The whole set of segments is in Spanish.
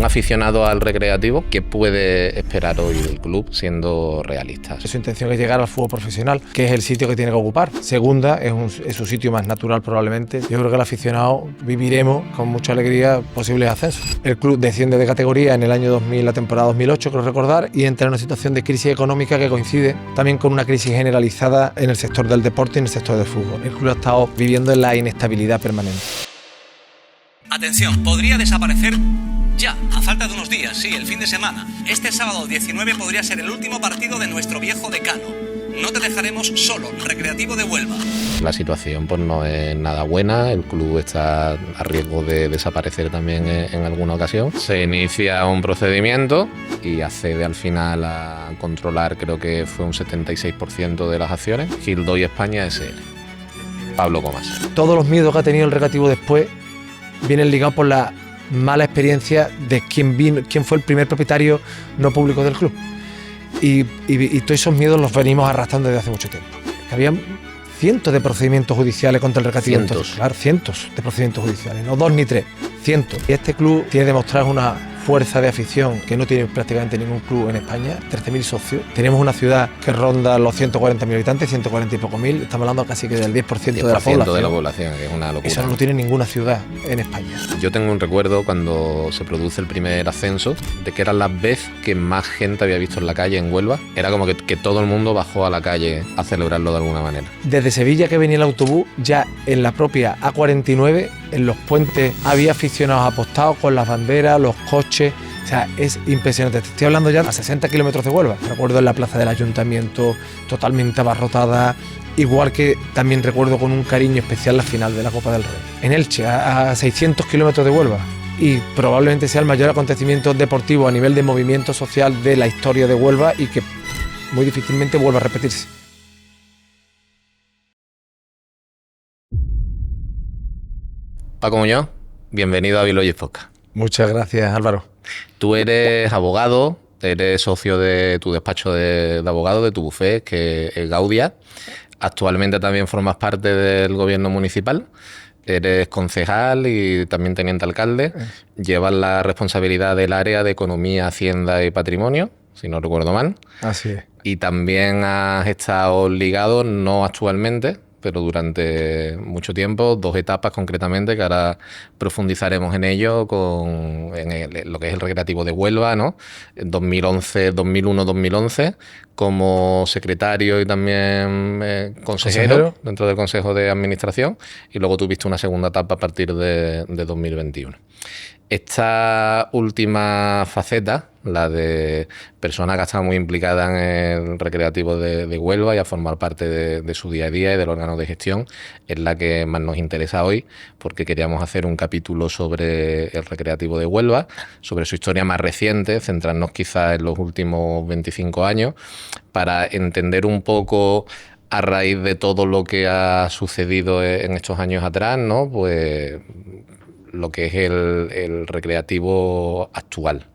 Un aficionado al recreativo, ¿qué puede esperar hoy del club siendo realistas? Su intención es llegar al fútbol profesional, que es el sitio que tiene que ocupar. Segunda, es su sitio más natural probablemente. Yo creo que el aficionado viviremos con mucha alegría posibles ascensos. El club desciende de categoría en el año 2000, la temporada 2008, creo recordar, y entra en una situación de crisis económica que coincide también con una crisis generalizada en el sector del deporte y en el sector del fútbol. El club ha estado viviendo en la inestabilidad permanente. Atención, podría desaparecer ya, a falta de unos días, sí, el fin de semana. Este sábado 19 podría ser el último partido de nuestro viejo decano. No te dejaremos solo, Recreativo de Huelva. La situación pues no es nada buena, el club está a riesgo de desaparecer también en alguna ocasión. Se inicia un procedimiento y accede al final a controlar, creo que fue un 76% de las acciones, Gildoy España SL. Pablo Comas. Todos los miedos que ha tenido el Recreativo después vienen ligados por la mala experiencia de quién fue el primer propietario no público del club. Y todos esos miedos los venimos arrastrando desde hace mucho tiempo. Había cientos de procedimientos judiciales contra el Recreativo. Cientos. Entonces, claro, cientos de procedimientos judiciales, no 2 ni 3, cientos. Y este club tiene demostrado una fuerza de afición que no tiene prácticamente ningún club en España, 13.000 socios. Tenemos una ciudad que ronda los 140.000 habitantes, 140 y poco mil. Estamos hablando casi que del 10% de la población. De la población, que es una locura. Eso no lo tiene ninguna ciudad en España. Yo tengo un recuerdo cuando se produce el primer ascenso de que era la vez que más gente había visto en la calle en Huelva. Era como que todo el mundo bajó a la calle a celebrarlo de alguna manera. Desde Sevilla que venía el autobús, ya en la propia A49, en los puentes, había aficionados apostados con las banderas, los coches. O sea, es impresionante. Te estoy hablando ya a 60 kilómetros de Huelva. Recuerdo en la plaza del ayuntamiento, totalmente abarrotada. Igual que también recuerdo con un cariño especial la final de la Copa del Rey. En Elche, a 600 kilómetros de Huelva. Y probablemente sea el mayor acontecimiento deportivo a nivel de movimiento social de la historia de Huelva y que muy difícilmente vuelva a repetirse. Paco Muñoz, bienvenido a Biloyes Podcast. Muchas gracias, Álvaro. Tú eres abogado, eres socio de tu despacho de abogado, de tu bufet, que es Gaudia. Actualmente también formas parte del gobierno municipal. Eres concejal y también teniente alcalde. Llevas la responsabilidad del área de Economía, Hacienda y Patrimonio, si no recuerdo mal. Así es. Y también has estado ligado, no actualmente, pero durante mucho tiempo, 2 etapas concretamente, que ahora profundizaremos en ello, en lo que es el Recreativo de Huelva, ¿no? En 2001-2011, como secretario y también consejero dentro del Consejo de Administración, y luego tuviste una segunda etapa a partir de 2021. Esta última faceta, la de persona que ha estado muy implicada en el Recreativo de Huelva y a formar parte de su día a día y del órgano de gestión, es la que más nos interesa hoy, porque queríamos hacer un capítulo sobre el Recreativo de Huelva, sobre su historia más reciente, centrarnos quizás en los últimos 25 años, para entender un poco, a raíz de todo lo que ha sucedido en estos años atrás, ¿no? Pues lo que es el recreativo actual.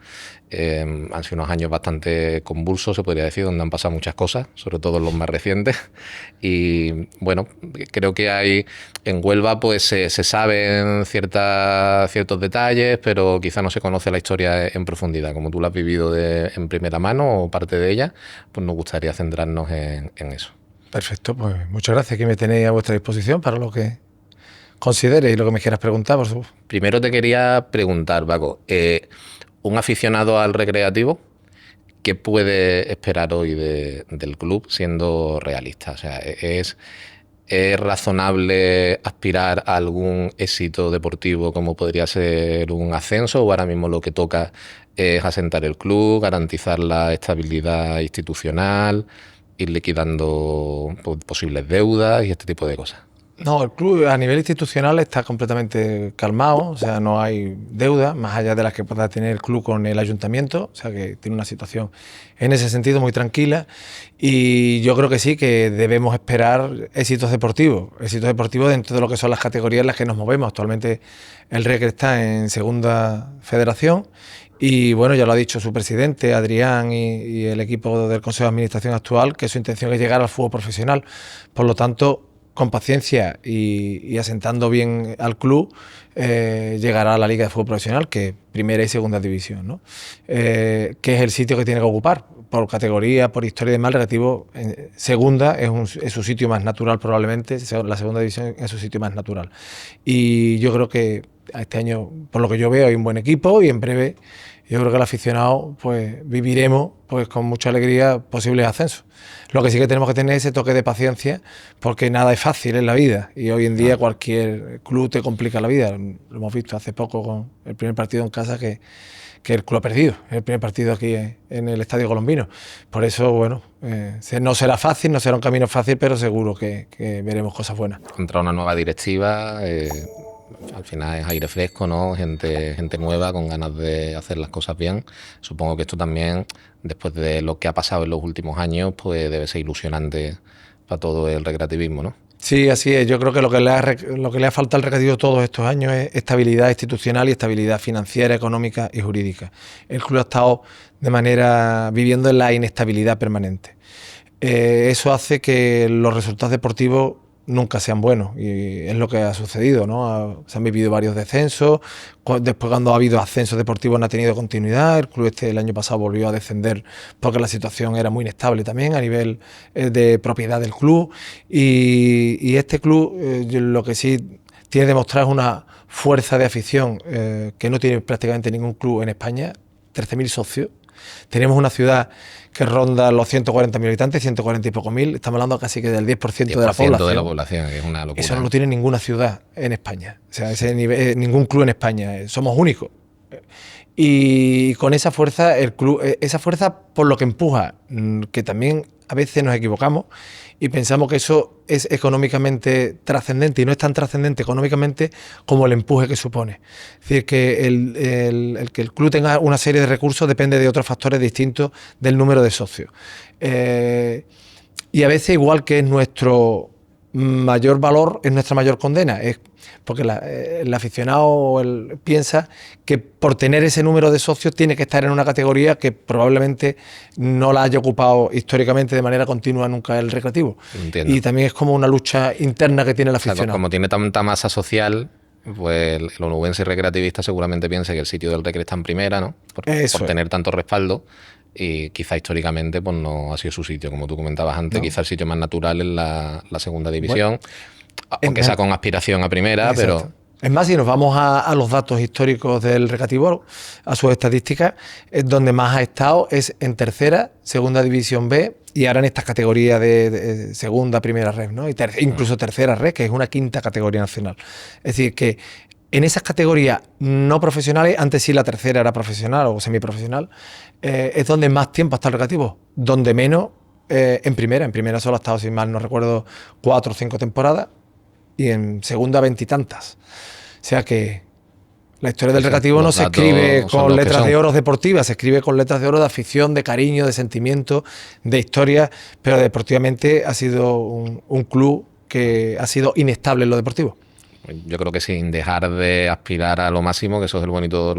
Han sido unos años bastante convulsos, se podría decir, donde han pasado muchas cosas, sobre todo los más recientes. Y bueno, creo que hay en Huelva pues se saben ciertos detalles, pero quizá no se conoce la historia en profundidad. Como tú la has vivido en primera mano o parte de ella, pues nos gustaría centrarnos en eso. Perfecto, pues muchas gracias, que me tenéis a vuestra disposición para lo que considere y lo que me quieras preguntar, por supuesto. Primero te quería preguntar, Paco, un aficionado al recreativo, ¿qué puede esperar hoy del club siendo realista? O sea, ¿es razonable aspirar a algún éxito deportivo como podría ser un ascenso, o ahora mismo lo que toca es asentar el club, garantizar la estabilidad institucional, ir liquidando posibles deudas y este tipo de cosas? No, el club a nivel institucional está completamente calmado, o sea, no hay deuda, más allá de las que pueda tener el club con el ayuntamiento, o sea, que tiene una situación en ese sentido muy tranquila, y yo creo que sí, que debemos esperar éxitos deportivos dentro de lo que son las categorías en las que nos movemos. Actualmente el Recre está en segunda federación, y bueno, ya lo ha dicho su presidente, Adrián, y el equipo del Consejo de Administración actual, que su intención es llegar al fútbol profesional. Por lo tanto, con paciencia y asentando bien al club, llegará a la Liga de Fútbol Profesional, que es primera y segunda división, ¿no? Que es el sitio que tiene que ocupar, por categoría, por historia y demás. El Recreativo segunda es su sitio más natural probablemente, la segunda división es su sitio más natural. Y yo creo que este año, por lo que yo veo, hay un buen equipo y en breve yo creo que el aficionado pues viviremos pues con mucha alegría posibles ascensos. Lo que sí que tenemos que tener es ese toque de paciencia, porque nada es fácil en la vida y hoy en día cualquier club te complica la vida. Lo hemos visto hace poco con el primer partido en casa que el club ha perdido, el primer partido aquí en el Estadio Colombino. Por eso, bueno, no será fácil, no será un camino fácil, pero seguro que veremos cosas buenas. Entra una nueva directiva, al final es aire fresco, ¿no? Gente nueva con ganas de hacer las cosas bien. Supongo que esto también, después de lo que ha pasado en los últimos años, pues debe ser ilusionante para todo el recreativismo, ¿no? Sí, así es. Yo creo que lo que le ha faltado al Recreativo todos estos años es estabilidad institucional y estabilidad financiera, económica y jurídica. El club ha estado viviendo en la inestabilidad permanente. Eso hace que los resultados deportivos nunca sean buenos y es lo que ha sucedido, ¿no? Se han vivido varios descensos, después cuando ha habido ascensos deportivos no ha tenido continuidad. El club el año pasado volvió a descender porque la situación era muy inestable también a nivel de propiedad del club y este club lo que sí tiene demostrado es una fuerza de afición que no tiene prácticamente ningún club en España, 13.000 socios. Tenemos una ciudad que ronda los 140.000 habitantes, 140 y pocos mil. Estamos hablando casi que del 10% de la población. De la población, que es una locura. Eso no lo tiene ninguna ciudad en España. O sea, ese nivel, ningún club en España. Somos únicos. Y con esa fuerza, el club, esa fuerza por lo que empuja, que también a veces nos equivocamos y pensamos que eso es económicamente trascendente y no es tan trascendente económicamente como el empuje que supone. Es decir, que el que el club tenga una serie de recursos depende de otros factores distintos del número de socios. Y a veces, igual que es nuestro mayor valor, es nuestra mayor condena. Es porque el aficionado piensa que por tener ese número de socios tiene que estar en una categoría que probablemente no la haya ocupado históricamente de manera continua nunca el Recreativo. Entiendo. Y también es como una lucha interna que tiene el aficionado. Claro, como tiene tanta masa social, pues el onubense recreativista seguramente piensa que el sitio del Recre está en primera, ¿no? Por tener tanto respaldo. Y quizá históricamente pues no ha sido su sitio, como tú comentabas antes, quizá el sitio más natural es la segunda división, aunque sea con aspiración a primera. Exacto. Pero... Es más, si nos vamos a los datos históricos del Recreativo, a sus estadísticas, es donde más ha estado es en tercera, segunda división B y ahora en estas categorías de segunda, primera red, ¿no? Y incluso tercera red, que es una quinta categoría nacional. Es decir, que en esas categorías no profesionales, antes sí la tercera era profesional o semiprofesional, es donde más tiempo ha estado el Recreativo, donde menos en primera. En primera solo ha estado, si mal no recuerdo, 4 o 5 temporadas y en segunda 20 y tantas. O sea que la historia del Recreativo no se escribe con letras de oro deportivas, se escribe con letras de oro de afición, de cariño, de sentimiento, de historia, pero deportivamente ha sido un club que ha sido inestable en lo deportivo. Yo creo que sin dejar de aspirar a lo máximo, que eso es lo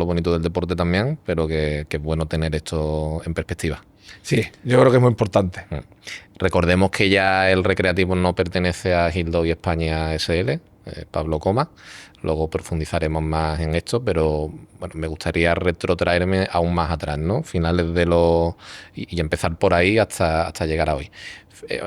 bonito del deporte también, pero que es bueno tener esto en perspectiva. Sí, yo creo que es muy importante. Recordemos que ya el Recreativo no pertenece a Gildo y España SL, Pablo Coma. Luego profundizaremos más en esto, pero bueno, me gustaría retrotraerme aún más atrás, ¿no? Finales de y empezar por ahí hasta llegar a hoy.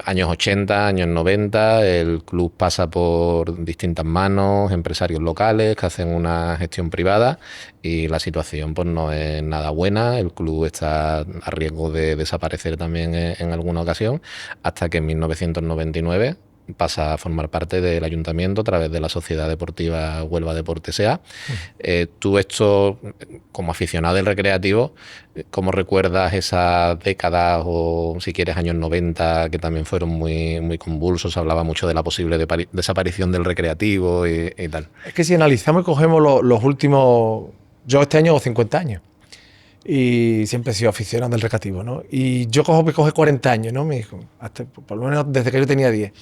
Años 80, años 90, el club pasa por distintas manos, empresarios locales que hacen una gestión privada y la situación pues no es nada buena. El club está a riesgo de desaparecer también en alguna ocasión, hasta que en 1999 pasa a formar parte del ayuntamiento a través de la Sociedad Deportiva Huelva Deporte S.A. Tú esto, como aficionado del Recreativo, ¿cómo recuerdas esas décadas o, si quieres, años 90, que también fueron muy, muy convulsos? Se hablaba mucho de la posible desaparición del Recreativo y tal. Es que si analizamos y cogemos los últimos... Yo este año hago 50 años. Y siempre he sido aficionado del Recreativo, ¿no? Y yo coge 40 años, ¿no? Me dijo, hasta, por lo menos desde que yo tenía 10.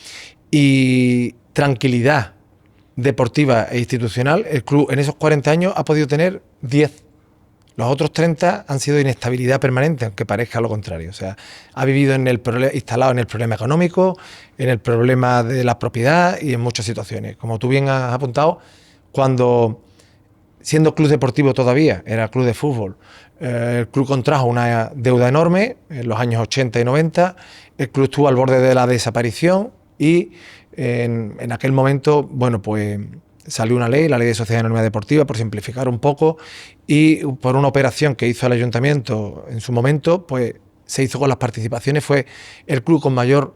Y tranquilidad deportiva e institucional, el club en esos 40 años ha podido tener 10. Los otros 30 han sido inestabilidad permanente, aunque parezca lo contrario. O sea, ha vivido instalado en el problema económico, en el problema de la propiedad y en muchas situaciones. Como tú bien has apuntado, cuando, siendo club deportivo todavía, era club de fútbol, el club contrajo una deuda enorme en los años 80 y 90, el club estuvo al borde de la desaparición y en aquel momento, bueno, pues salió una ley, la Ley de Sociedad Anónima Deportiva, por simplificar un poco, y por una operación que hizo el ayuntamiento en su momento, pues se hizo con las participaciones, fue el club con mayor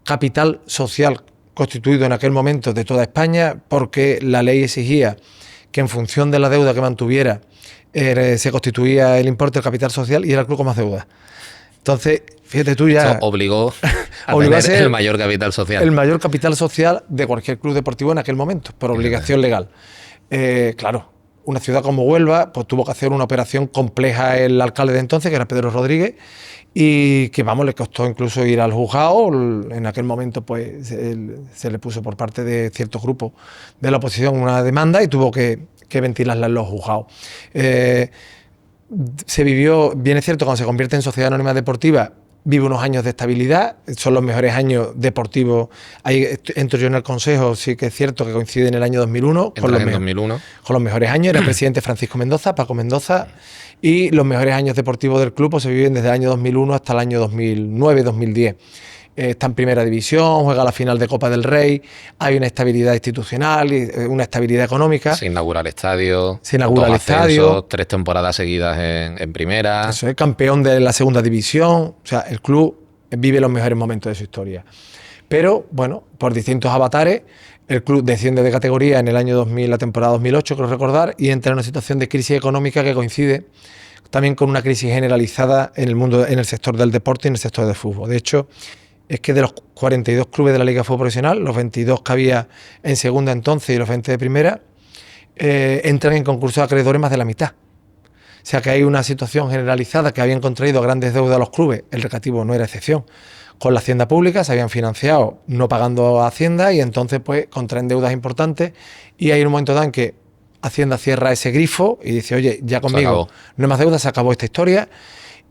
capital social constituido en aquel momento de toda España, porque la ley exigía que en función de la deuda que mantuviera se constituía el importe del capital social y era el club con más deuda. Entonces, fíjate tú ya... Eso obligó a obligó a tener ser el mayor capital social. El mayor capital social de cualquier club deportivo en aquel momento, por obligación legal. Claro, una ciudad como Huelva pues tuvo que hacer una operación compleja el alcalde de entonces, que era Pedro Rodríguez, y que, vamos, le costó incluso ir al juzgado. En aquel momento pues se le puso por parte de ciertos grupos de la oposición una demanda y tuvo que ventilarla en los juzgados. Se vivió, bien es cierto, cuando se convierte en sociedad anónima deportiva, vive unos años de estabilidad, son los mejores años deportivos. Ahí entro yo en el consejo, sí que es cierto que coincide en el año 2001, con los mejores años. Era el presidente Francisco Mendoza, Paco Mendoza, y los mejores años deportivos del club pues, se viven desde el año 2001 hasta el año 2009-2010. Está en primera división, juega la final de Copa del Rey, hay una estabilidad institucional, una estabilidad económica. Se inaugura el estadio. 3 temporadas seguidas en primera. Eso es, campeón de la segunda división. O sea, el club vive los mejores momentos de su historia. Pero, bueno, por distintos avatares, el club desciende de categoría en el año 2000, la temporada 2008, creo recordar, y entra en una situación de crisis económica que coincide también con una crisis generalizada en el mundo, en el sector del deporte y en el sector del fútbol. De hecho, es que de los 42 clubes de la Liga de Fútbol Profesional, los 22 que había en segunda entonces y los 20 de primera, entran en concurso de acreedores más de la mitad. O sea que hay una situación generalizada que habían contraído grandes deudas a los clubes, el Recreativo no era excepción, con la Hacienda Pública, se habían financiado no pagando a Hacienda y entonces pues contraen deudas importantes y hay un momento dado en que Hacienda cierra ese grifo y dice, oye, ya conmigo no hay más deudas, se acabó esta historia.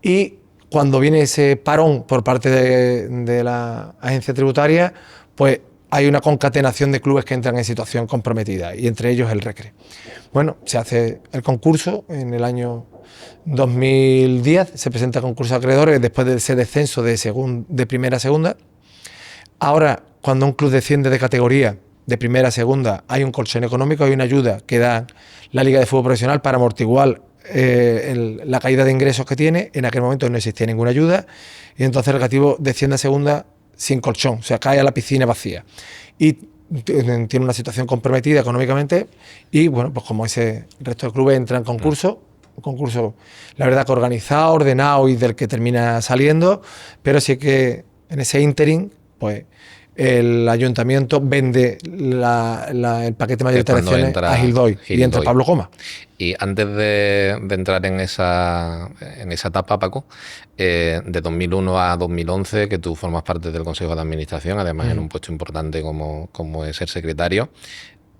Y cuando viene ese parón por parte de la agencia tributaria, pues hay una concatenación de clubes que entran en situación comprometida, y entre ellos el Recre. Bueno, se hace el concurso en el año 2010, se presenta el concurso de acreedores después de ese descenso de primera a segunda. Ahora, cuando un club desciende de categoría de primera a segunda, hay un colchón económico, hay una ayuda que da la Liga de Fútbol Profesional para amortiguar la caída de ingresos que tiene. En aquel momento no existía ninguna ayuda y entonces el Recreativo desciende a segunda sin colchón, o sea, cae a la piscina vacía y tiene una situación comprometida económicamente y bueno, pues como ese resto de clubes entra en concurso, un concurso la verdad que organizado, ordenado y del que termina saliendo, pero sí que en ese ínterin pues el ayuntamiento vende el paquete mayoritario de acciones a Gildoy y entra Pablo Coma. Y antes de entrar en esa etapa, Paco, de 2001 a 2011, que tú formas parte del Consejo de Administración, además en un puesto importante como es ser secretario,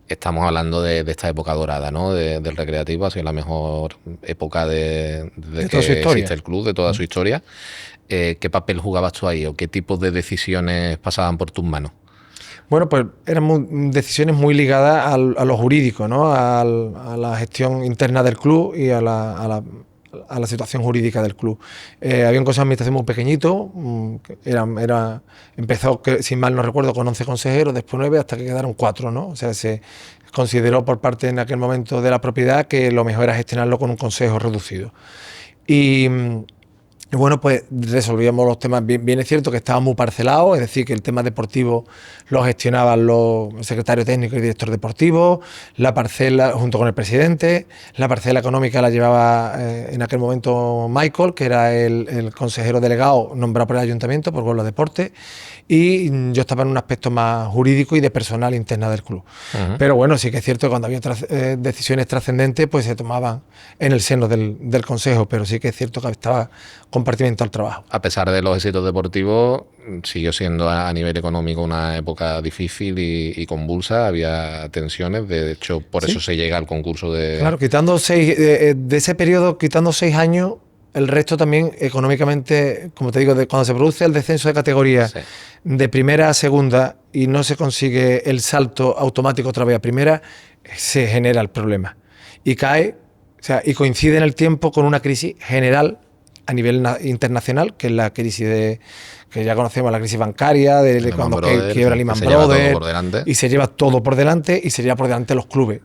estamos hablando de esta época dorada, ¿no? Del Recreativo, ha sido la mejor época de que existe el club, de toda su historia. ¿Qué papel jugabas tú ahí o qué tipos de decisiones pasaban por tus manos? Bueno, pues eran decisiones muy ligadas a lo jurídico, ¿no? A la gestión interna del club y a la situación jurídica del club. Había un consejo de administración muy pequeñito, empezó, si mal no recuerdo, con 11 consejeros, después 9, hasta que quedaron 4, ¿no? O sea, se consideró por parte en aquel momento de la propiedad que lo mejor era gestionarlo con un consejo reducido. Y bueno, pues resolvíamos los temas. Bien es cierto que estaba muy parcelado, es decir, que el tema deportivo lo gestionaban los secretarios técnicos y director deportivo, la parcela junto con el presidente, la parcela económica la llevaba en aquel momento Michael, que era el consejero delegado nombrado por el ayuntamiento, por Huelva Deportes, y yo estaba en un aspecto más jurídico y de personal interna del club. Pero bueno, sí que es cierto que cuando había decisiones trascendentes, pues se tomaban en el seno del consejo, pero sí que es cierto que estaba compartimentado el trabajo. A pesar de los éxitos deportivos, siguió siendo a nivel económico una época difícil y convulsa. Había tensiones, de hecho, por eso se llega al concurso de... Claro, quitando de ese periodo, quitando 6 años, el resto también económicamente, como te digo, cuando se produce el descenso de categoría de primera a segunda y no se consigue el salto automático otra vez a primera, se genera el problema. Y cae, o sea, y coincide en el tiempo con una crisis general a nivel internacional, que es la crisis que ya conocemos, la crisis bancaria, de cuando quiebra Lehman Brothers, y se lleva todo por delante, y se lleva por delante los clubes.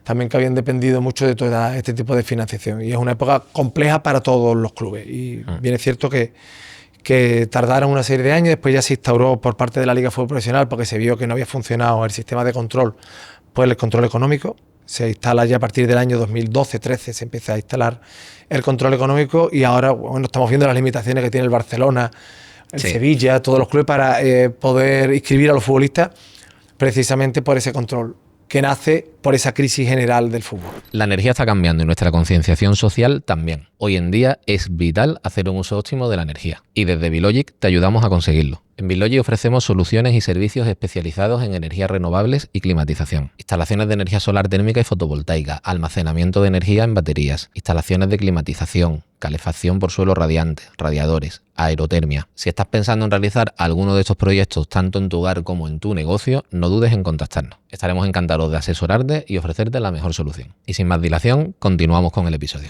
También que habían dependido mucho de todo este tipo de financiación. Y es una época compleja para todos los clubes. Y bien es cierto que tardaron una serie de años, después ya se instauró por parte de la Liga de Fútbol Profesional, porque se vio que no había funcionado el sistema de control, pues el control económico. Se instala ya a partir del año 2012-13, se empieza a instalar el control económico, y ahora, bueno, estamos viendo las limitaciones que tiene el Barcelona, el Sevilla, todos los clubes para poder inscribir a los futbolistas, precisamente por ese control que nace por esa crisis general del fútbol. La energía está cambiando y nuestra concienciación social también. Hoy en día es vital hacer un uso óptimo de la energía, y desde Bilogic te ayudamos a conseguirlo. En Bilogic ofrecemos soluciones y servicios especializados en energías renovables y climatización. Instalaciones de energía solar térmica y fotovoltaica, almacenamiento de energía en baterías, instalaciones de climatización, calefacción por suelo radiante, radiadores, aerotermia. Si estás pensando en realizar alguno de estos proyectos tanto en tu hogar como en tu negocio, no dudes en contactarnos. Estaremos encantados de asesorarte y ofrecerte la mejor solución. Y sin más dilación, continuamos con el episodio.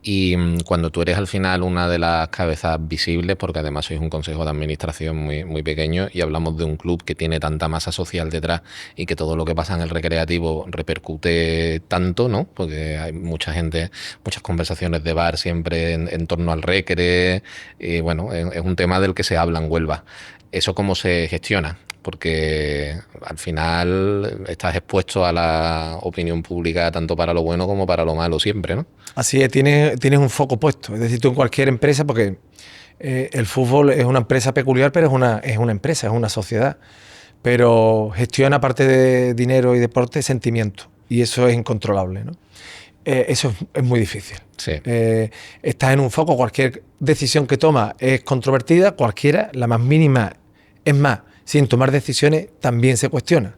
Y cuando tú eres al final una de las cabezas visibles, porque además sois un consejo de administración muy pequeño, y hablamos de un club que tiene tanta masa social detrás y que todo lo que pasa en el recreativo repercute tanto, ¿no? Porque hay mucha gente, muchas conversaciones de bar siempre en torno al recre, y bueno, es un tema del que se habla en Huelva. ¿Eso cómo se gestiona? Porque al final estás expuesto a la opinión pública tanto para lo bueno como para lo malo siempre, ¿no? Así es, tienes un foco puesto. Es decir, tú en cualquier empresa, porque el fútbol es una empresa peculiar, pero es una empresa, es una sociedad. Pero gestiona, aparte de dinero y deporte, sentimiento. Y eso es incontrolable, ¿no? Eso es muy difícil. Sí. Estás en un foco, cualquier decisión que tomas es controvertida, cualquiera, la más mínima, es más, sin tomar decisiones también se cuestiona,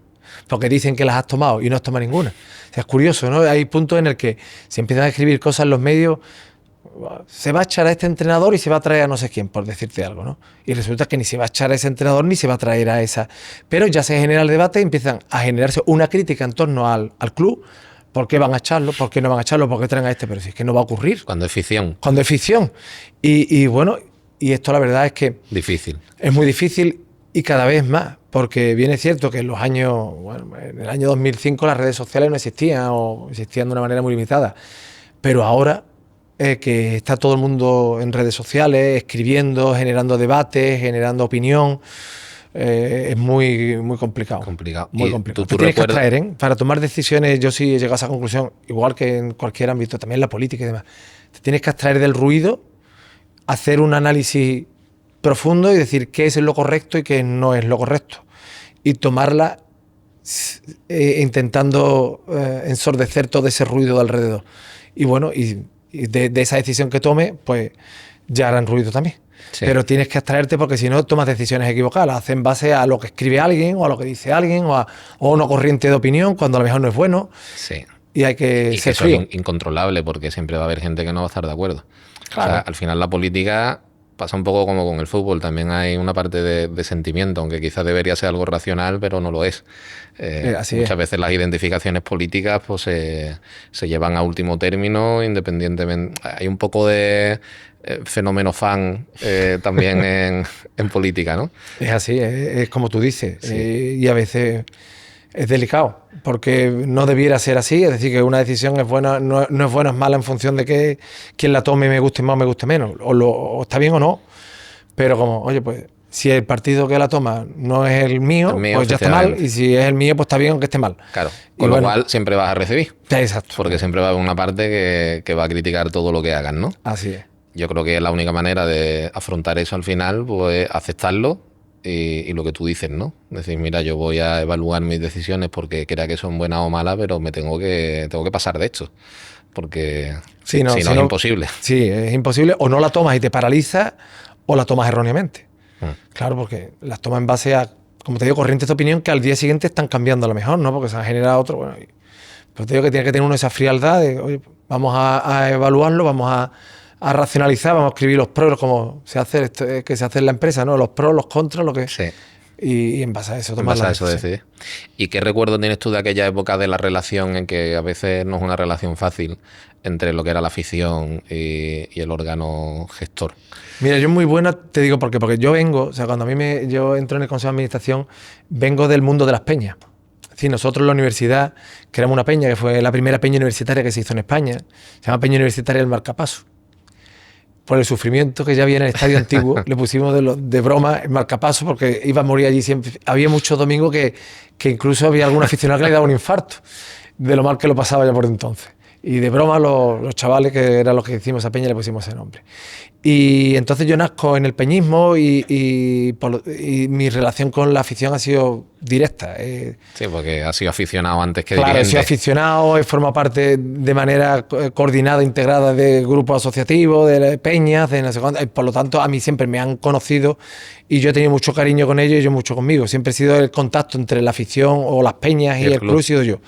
porque dicen que las has tomado y no has tomado ninguna. O sea, es curioso, ¿no? Hay puntos en el que se empiezan a escribir cosas en los medios, se va a echar a este entrenador y se va a traer a no sé quién, por decirte algo, ¿no? Y resulta que ni se va a echar a ese entrenador ni se va a traer a esa. Pero ya se genera el debate y empiezan a generarse una crítica en torno al club. ¿Por qué van a echarlo? ¿Por qué no van a echarlo? ¿Por qué traen a este? Pero si es que no va a ocurrir. Cuando es ficción. Cuando es ficción. Y bueno, y esto la verdad es que... Difícil. Es muy difícil, y cada vez más, porque bien es cierto que en los años... Bueno, en el año 2005 las redes sociales no existían, o existían de una manera muy limitada. Pero ahora que está todo el mundo en redes sociales, escribiendo, generando debates, generando opinión... es muy complicado. Muy complicado. Te tienes que abstraer, ¿eh? Para tomar decisiones. Yo sí he llegado a esa conclusión, igual que en cualquier ámbito, también en la política y demás. Te tienes que abstraer del ruido, hacer un análisis profundo y decir qué es lo correcto y qué no es lo correcto. Y tomarla intentando ensordecer todo ese ruido de alrededor. Y bueno, y de esa decisión que tome, pues ya harán ruido también. Sí. Pero tienes que abstraerte, porque si no tomas decisiones equivocadas, las haces en base a lo que escribe alguien o a lo que dice alguien o a una corriente de opinión cuando a lo mejor no es bueno. Sí. Y hay que ser frío. Eso es incontrolable, porque siempre va a haber gente que no va a estar de acuerdo. Claro. O sea, al final la política pasa un poco como con el fútbol, también hay una parte de sentimiento, aunque quizás debería ser algo racional, pero no lo es. Muchas veces las identificaciones políticas pues se llevan a último término, independientemente. Hay un poco de fenómeno fan también en política, ¿no? Es así, es como tú dices, sí. Y a veces es delicado, porque no debiera ser así. Es decir, que una decisión es buena, no es buena, es mala en función de que quien la tome me guste más o me guste menos, o está bien o no. Pero como, oye, pues si el partido que la toma no es el mío, pues ya está mal, y si es el mío, pues está bien aunque esté mal. Claro, con lo cual siempre vas a recibir. Exacto. Porque siempre va a haber una parte que va a criticar todo lo que hagan, ¿no? Así es. Yo creo que la única manera de afrontar eso al final, pues aceptarlo y lo que tú dices, ¿no? Decir, mira, yo voy a evaluar mis decisiones porque crea que son buenas o malas, pero me tengo que pasar de esto. porque Sí, si no, no si es no- imposible. Sí, es imposible. O no la tomas y te paralizas, o la tomas erróneamente. Mm. Claro, porque las tomas en base a, como te digo, corrientes de opinión que al día siguiente están cambiando a lo mejor, ¿no? Porque se han generado otro. Bueno, pues te digo que tiene que tener uno esa frialdad de, oye, vamos a evaluarlo, vamos a racionalizar, vamos a escribir los pros, como se hace esto, que se hace en la empresa, ¿no? Los pros, los contras, lo que. Sí. Y en base a eso En tomar base a la eso decisión. decidir. ¿Y qué recuerdo tienes tú de aquella época de la relación en que a veces no es una relación fácil entre lo que era la afición y el órgano gestor? Mira, yo muy buena, te digo por qué, porque yo vengo, o sea, cuando yo entro en el Consejo de Administración, vengo del mundo de las peñas. Es decir, nosotros en la universidad creamos una peña, que fue la primera peña universitaria que se hizo en España, se llama Peña Universitaria del Marcapaso. Por el sufrimiento que ya había en el estadio antiguo, le pusimos de broma el marcapaso porque iba a morir allí siempre. Había muchos domingos que incluso había algún aficionado que le daba un infarto de lo mal que lo pasaba ya por entonces. Y de broma los chavales, que eran los que hicimos esa peña, le pusimos ese nombre. Y entonces yo nazco en el peñismo y mi relación con la afición ha sido directa. Sí, porque has sido aficionado antes que Claro, dirigente. soy aficionado, he formado parte de manera coordinada, integrada de grupos asociativos, de peñas, de no sé cuánto. Por lo tanto, a mí siempre me han conocido y yo he tenido mucho cariño con ellos y ellos mucho conmigo. Siempre he sido el contacto entre la afición o las peñas y el club, he sido yo.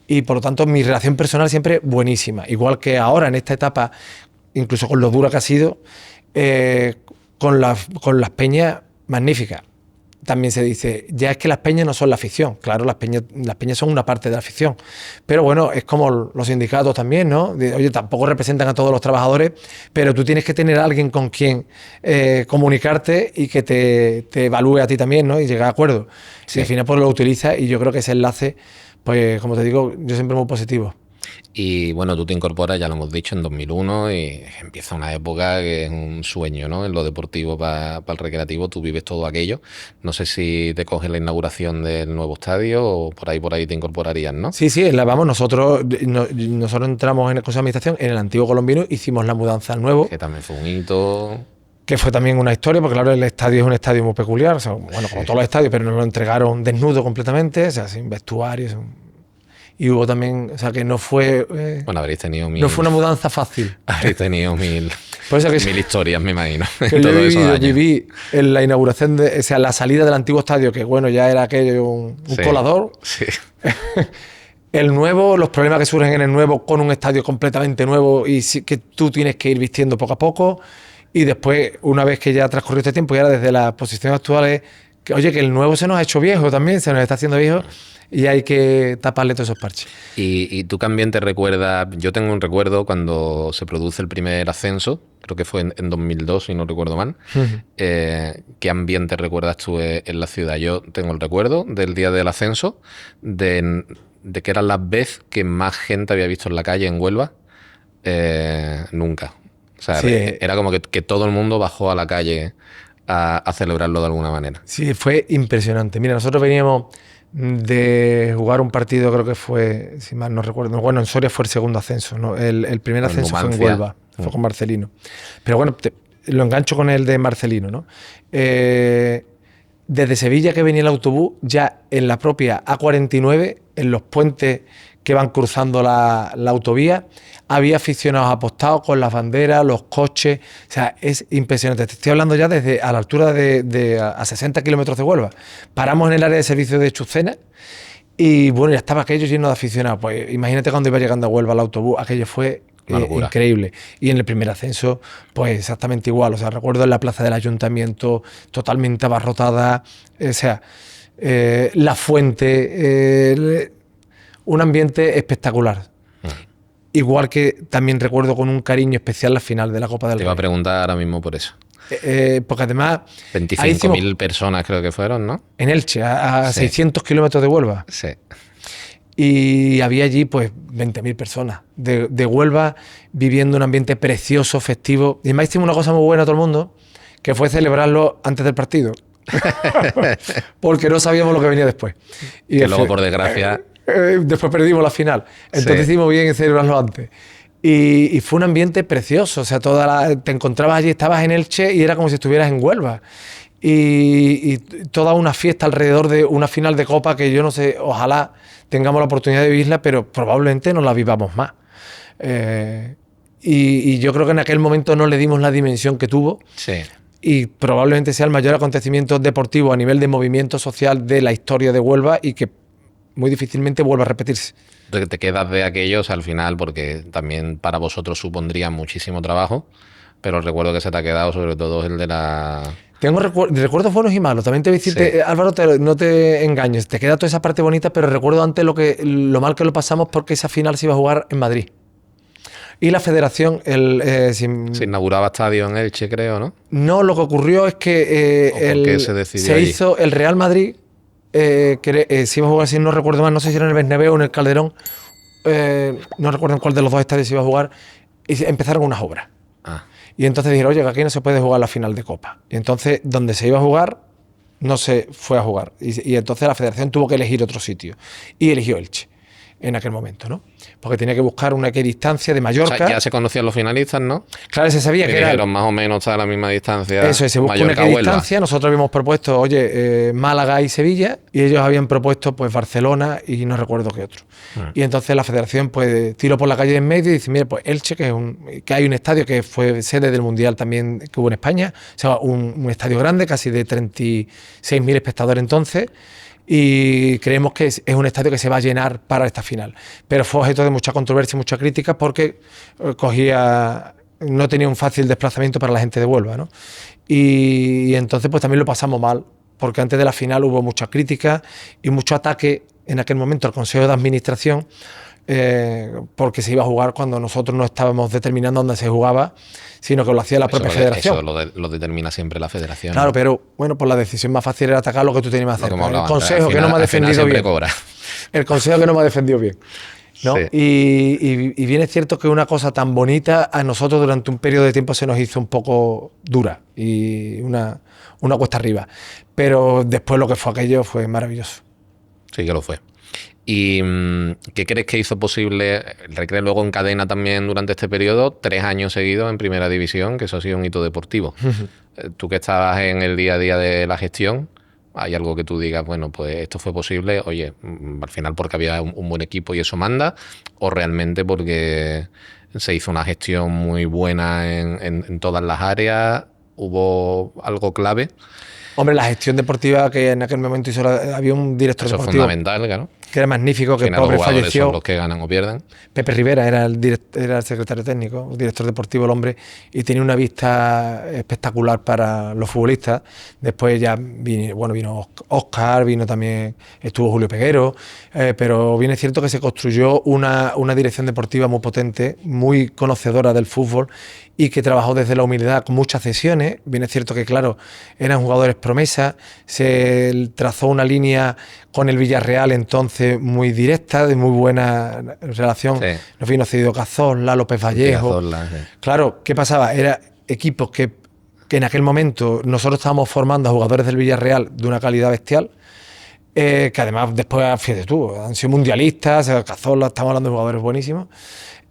Y por lo tanto, mi relación personal siempre buenísima. Igual que ahora, en esta etapa, incluso con lo dura que ha sido, con las peñas, magníficas. También se dice, ya es que las peñas no son la afición. Claro, las peñas son una parte de la afición. Pero bueno, es como los sindicatos también, ¿no? Oye, tampoco representan a todos los trabajadores, pero tú tienes que tener a alguien con quien comunicarte y que te evalúe a ti también, ¿no? Y llegar a acuerdo. Sí. Y al final pues lo utilizas y yo creo que ese enlace, pues como te digo, yo siempre muy positivo. Y bueno, tú te incorporas, ya lo hemos dicho, en 2001 y empieza una época que es un sueño, ¿no? En lo deportivo para el recreativo, tú vives todo aquello. No sé si te coges la inauguración del nuevo estadio o por ahí te incorporarías, ¿no? Sí, vamos, nosotros entramos en el Consejo de Administración, en el antiguo Colombino, hicimos la mudanza al nuevo. Que también fue un hito. Que fue también una historia, porque claro, el estadio es un estadio muy peculiar, o sea, bueno, como todos los estadios, pero nos lo entregaron desnudo completamente, o sea, sin vestuarios. Y hubo también, o sea, que no fue... Bueno, habréis tenido no fue una mudanza fácil. Habréis tenido mil historias, me imagino. Que yo viví en la inauguración, o sea, la salida del antiguo estadio, que bueno, ya era aquello un colador. Sí. El nuevo, los problemas que surgen en el nuevo con un estadio completamente nuevo y que tú tienes que ir vistiendo poco a poco. Y después, una vez que ya ha transcurrido este tiempo, y ahora desde las posiciones actuales, que oye, que el nuevo se nos ha hecho viejo también, se nos está haciendo viejo y hay que taparle todos esos parches. Y tú también te recuerdas, yo tengo un recuerdo cuando se produce el primer ascenso, creo que fue en 2002, si no recuerdo mal. ¿Qué ambiente recuerdas tú en la ciudad? Yo tengo el recuerdo del día del ascenso, de que era la vez que más gente había visto en la calle en Huelva, nunca. O sea, sí, era como que todo el mundo bajó a la calle a celebrarlo de alguna manera. Sí, fue impresionante. Mira, nosotros veníamos de jugar un partido, creo que fue, si mal no recuerdo, bueno, en Soria fue el segundo ascenso, ¿no? El primer ascenso fue en Huelva, fue con Marcelino. Pero bueno, lo engancho con el de Marcelino, ¿no? Desde Sevilla que venía el autobús, ya en la propia A49, en los puentes que van cruzando la autovía, había aficionados apostados con las banderas, los coches, o sea, es impresionante. Te estoy hablando ya desde a la altura a 60 kilómetros de Huelva. Paramos en el área de servicio de Chucena y bueno, ya estaba aquello lleno de aficionados. Pues imagínate cuando iba llegando a Huelva el autobús, aquello fue increíble. Y en el primer ascenso, pues exactamente igual. O sea, recuerdo en la plaza del ayuntamiento totalmente abarrotada, o sea, la fuente, un ambiente espectacular. Igual que también recuerdo con un cariño especial la final de la Copa del Rey. Te iba a preguntar ahora mismo por eso. Porque además... 25.000 personas creo que fueron, ¿no? En Elche, a 600 kilómetros de Huelva. Sí. Y había allí pues 20.000 personas de Huelva viviendo un ambiente precioso, festivo. Y además hicimos una cosa muy buena a todo el mundo, que fue celebrarlo antes del partido. Porque no sabíamos lo que venía después. Y que luego, por desgracia... después perdimos la final. Entonces hicimos bien en celebrarlo antes. Y fue un ambiente precioso. O sea, te encontrabas allí, estabas en Elche y era como si estuvieras en Huelva. Y toda una fiesta alrededor de una final de Copa que yo no sé, ojalá tengamos la oportunidad de vivirla, pero probablemente no la vivamos más. Y yo creo que en aquel momento no le dimos la dimensión que tuvo. Sí. Y probablemente sea el mayor acontecimiento deportivo a nivel de movimiento social de la historia de Huelva y que muy difícilmente vuelva a repetirse. Te quedas de aquellos al final porque también para vosotros supondría muchísimo trabajo, pero el recuerdo que se te ha quedado sobre todo es el de la... Tengo recuerdos buenos y malos. También te voy a decir, Sí. Álvaro, no te engañes. Te queda toda esa parte bonita, pero recuerdo antes lo mal que lo pasamos porque esa final se iba a jugar en Madrid. Y la federación, Se inauguraba estadio en Elche, creo, ¿no? no, lo que ocurrió es que ¿O por qué se decidió allí? hizo el Real Madrid, se iba a jugar, si no recuerdo mal, no sé si era en el Bernabéu o en el Calderón, no recuerdo en cuál de los dos estadios se iba a jugar, y empezaron unas obras. Ah, Y entonces dijeron, oye, que aquí no se puede jugar la final de Copa. Y entonces, donde se iba a jugar, no se fue a jugar. Y entonces la federación tuvo que elegir otro sitio. Y eligió Elche, en aquel momento, ¿no? Porque tenía que buscar una equidistancia de o Mallorca. sea, ya se conocían los finalistas, ¿no? Claro, se sabía Que que era... dijeron más o menos está a la misma distancia. Eso es, se busca una Mallorca-Huelva. equidistancia. Nosotros habíamos propuesto, oye, Málaga y Sevilla, y ellos habían propuesto, pues, Barcelona y no recuerdo qué otro. Y entonces la federación, pues, tiró por la calle en medio y dice, mire, pues Elche, que hay un estadio que fue sede del Mundial también que hubo en España, o sea, un estadio grande, casi de 36.000 espectadores entonces, y creemos que es un estadio que se va a llenar para esta final. Pero fue objeto de mucha controversia y muchas críticas porque no tenía un fácil desplazamiento para la gente de Huelva, ¿no? Y entonces pues también lo pasamos mal, porque antes de la final hubo muchas críticas y mucho ataque en aquel momento al Consejo de Administración, porque se iba a jugar cuando nosotros no estábamos determinando dónde se jugaba, sino que lo hacía la propia federación. Eso lo determina siempre la federación. Claro, ¿no? pero bueno, pues la decisión más fácil era atacar lo que tú tenías más Lo que cerca. hemos El hablado antes, consejo al que no me ha al final defendido siempre bien. cobra. El consejo que no me ha defendido bien, ¿no? Sí. Y bien es cierto que una cosa tan bonita a nosotros durante un periodo de tiempo se nos hizo un poco dura y una cuesta arriba. Pero después lo que fue aquello fue maravilloso. Sí que lo fue. ¿Y qué crees que hizo posible el Recre luego encadena también durante este periodo 3 años seguidos en Primera División, que eso ha sido un hito deportivo? Tú que estabas en el día a día de la gestión, ¿hay algo que tú digas, bueno, pues esto fue posible, oye, al final porque había un buen equipo y eso manda, o realmente porque se hizo una gestión muy buena en todas las áreas, hubo algo clave? Hombre, la gestión deportiva que en aquel momento hizo, había un director Eso es deportivo fundamental, claro. que era magnífico, Al que final los pobre jugadores falleció. son los que ganan o pierden. Pepe Rivera era el secretario técnico, el director deportivo, el hombre, y tenía una vista espectacular para los futbolistas. Después ya vino Óscar, vino también, estuvo Julio Peguero, pero bien es cierto que se construyó una dirección deportiva muy potente, muy conocedora del fútbol y que trabajó desde la humildad con muchas cesiones. Bien es cierto que, claro, eran jugadores promesa, se trazó una línea con el Villarreal entonces muy directa, de muy buena relación. Sí. Nos vino cedido Cazorla, López Vallejo. Cazorla, sí. Claro, ¿qué pasaba? Eran equipos que en aquel momento nosotros estábamos formando a jugadores del Villarreal de una calidad bestial, que además después, fíjate tú, han sido mundialistas, Cazorla, estamos hablando de jugadores buenísimos,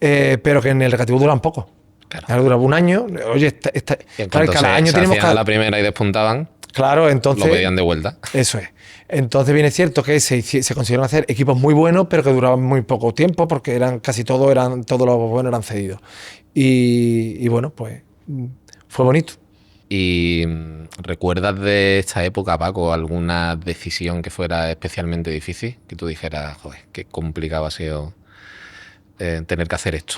pero que en el recreativo duran poco. Claro. Duraba un año. Oye, Y en claro, cuanto cada se año tenemos hacían a la primera y despuntaban, Claro, entonces... lo pedían de vuelta. Eso es. Entonces bien es cierto que se consiguieron hacer equipos muy buenos, pero que duraban muy poco tiempo, porque todos los buenos eran cedidos. Y bueno, pues fue bonito. ¿Y recuerdas de esta época, Paco, alguna decisión que fuera especialmente difícil? Que tú dijeras, joder, qué complicado ha sido tener que hacer esto.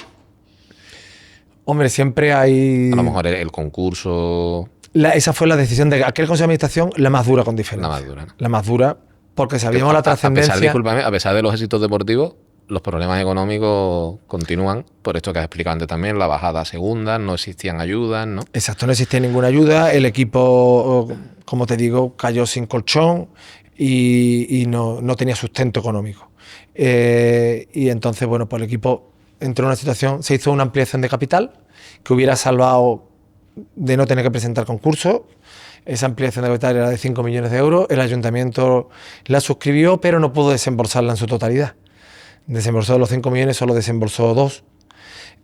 Hombre, siempre hay... A lo mejor el concurso, Esa fue la decisión de aquel consejo de administración, la más dura con diferencia. la más dura, ¿no? La más dura, porque sabíamos la A pesar, trascendencia... discúlpame, a pesar de los éxitos deportivos, los problemas económicos continúan, por esto que has explicado antes también, la bajada a segunda, no existían ayudas, ¿no? Exacto, no existía ninguna ayuda, el equipo, como te digo, cayó sin colchón y no tenía sustento económico. Y entonces, bueno, pues el equipo entró en una situación, se hizo una ampliación de capital que hubiera salvado de no tener que presentar concursos. Esa ampliación de capital era de 5 millones de euros, el ayuntamiento la suscribió, pero no pudo desembolsarla en su totalidad. Desembolsó de los 5 millones, solo desembolsó 2.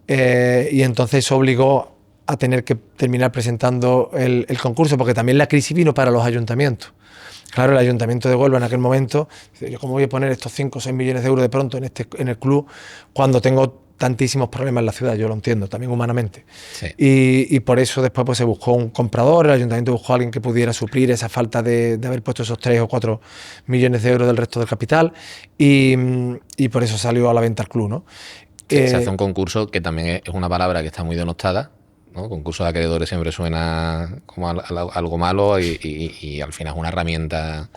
Y entonces eso obligó a tener que terminar presentando el concurso, porque también la crisis vino para los ayuntamientos. Claro, el ayuntamiento de Huelva en aquel momento, dice, yo cómo voy a poner estos 5 o 6 millones de euros de pronto en el club cuando tengo tantísimos problemas en la ciudad, yo lo entiendo, también humanamente. Sí. Y por eso después pues se buscó un comprador, el ayuntamiento buscó a alguien que pudiera suplir esa falta de haber puesto esos 3 o 4 millones de euros del resto del capital, y por eso salió a la venta el club, ¿no? Se hace un concurso que también es una palabra que está muy denostada, ¿no? Concurso de acreedores siempre suena como algo malo y al final es una herramienta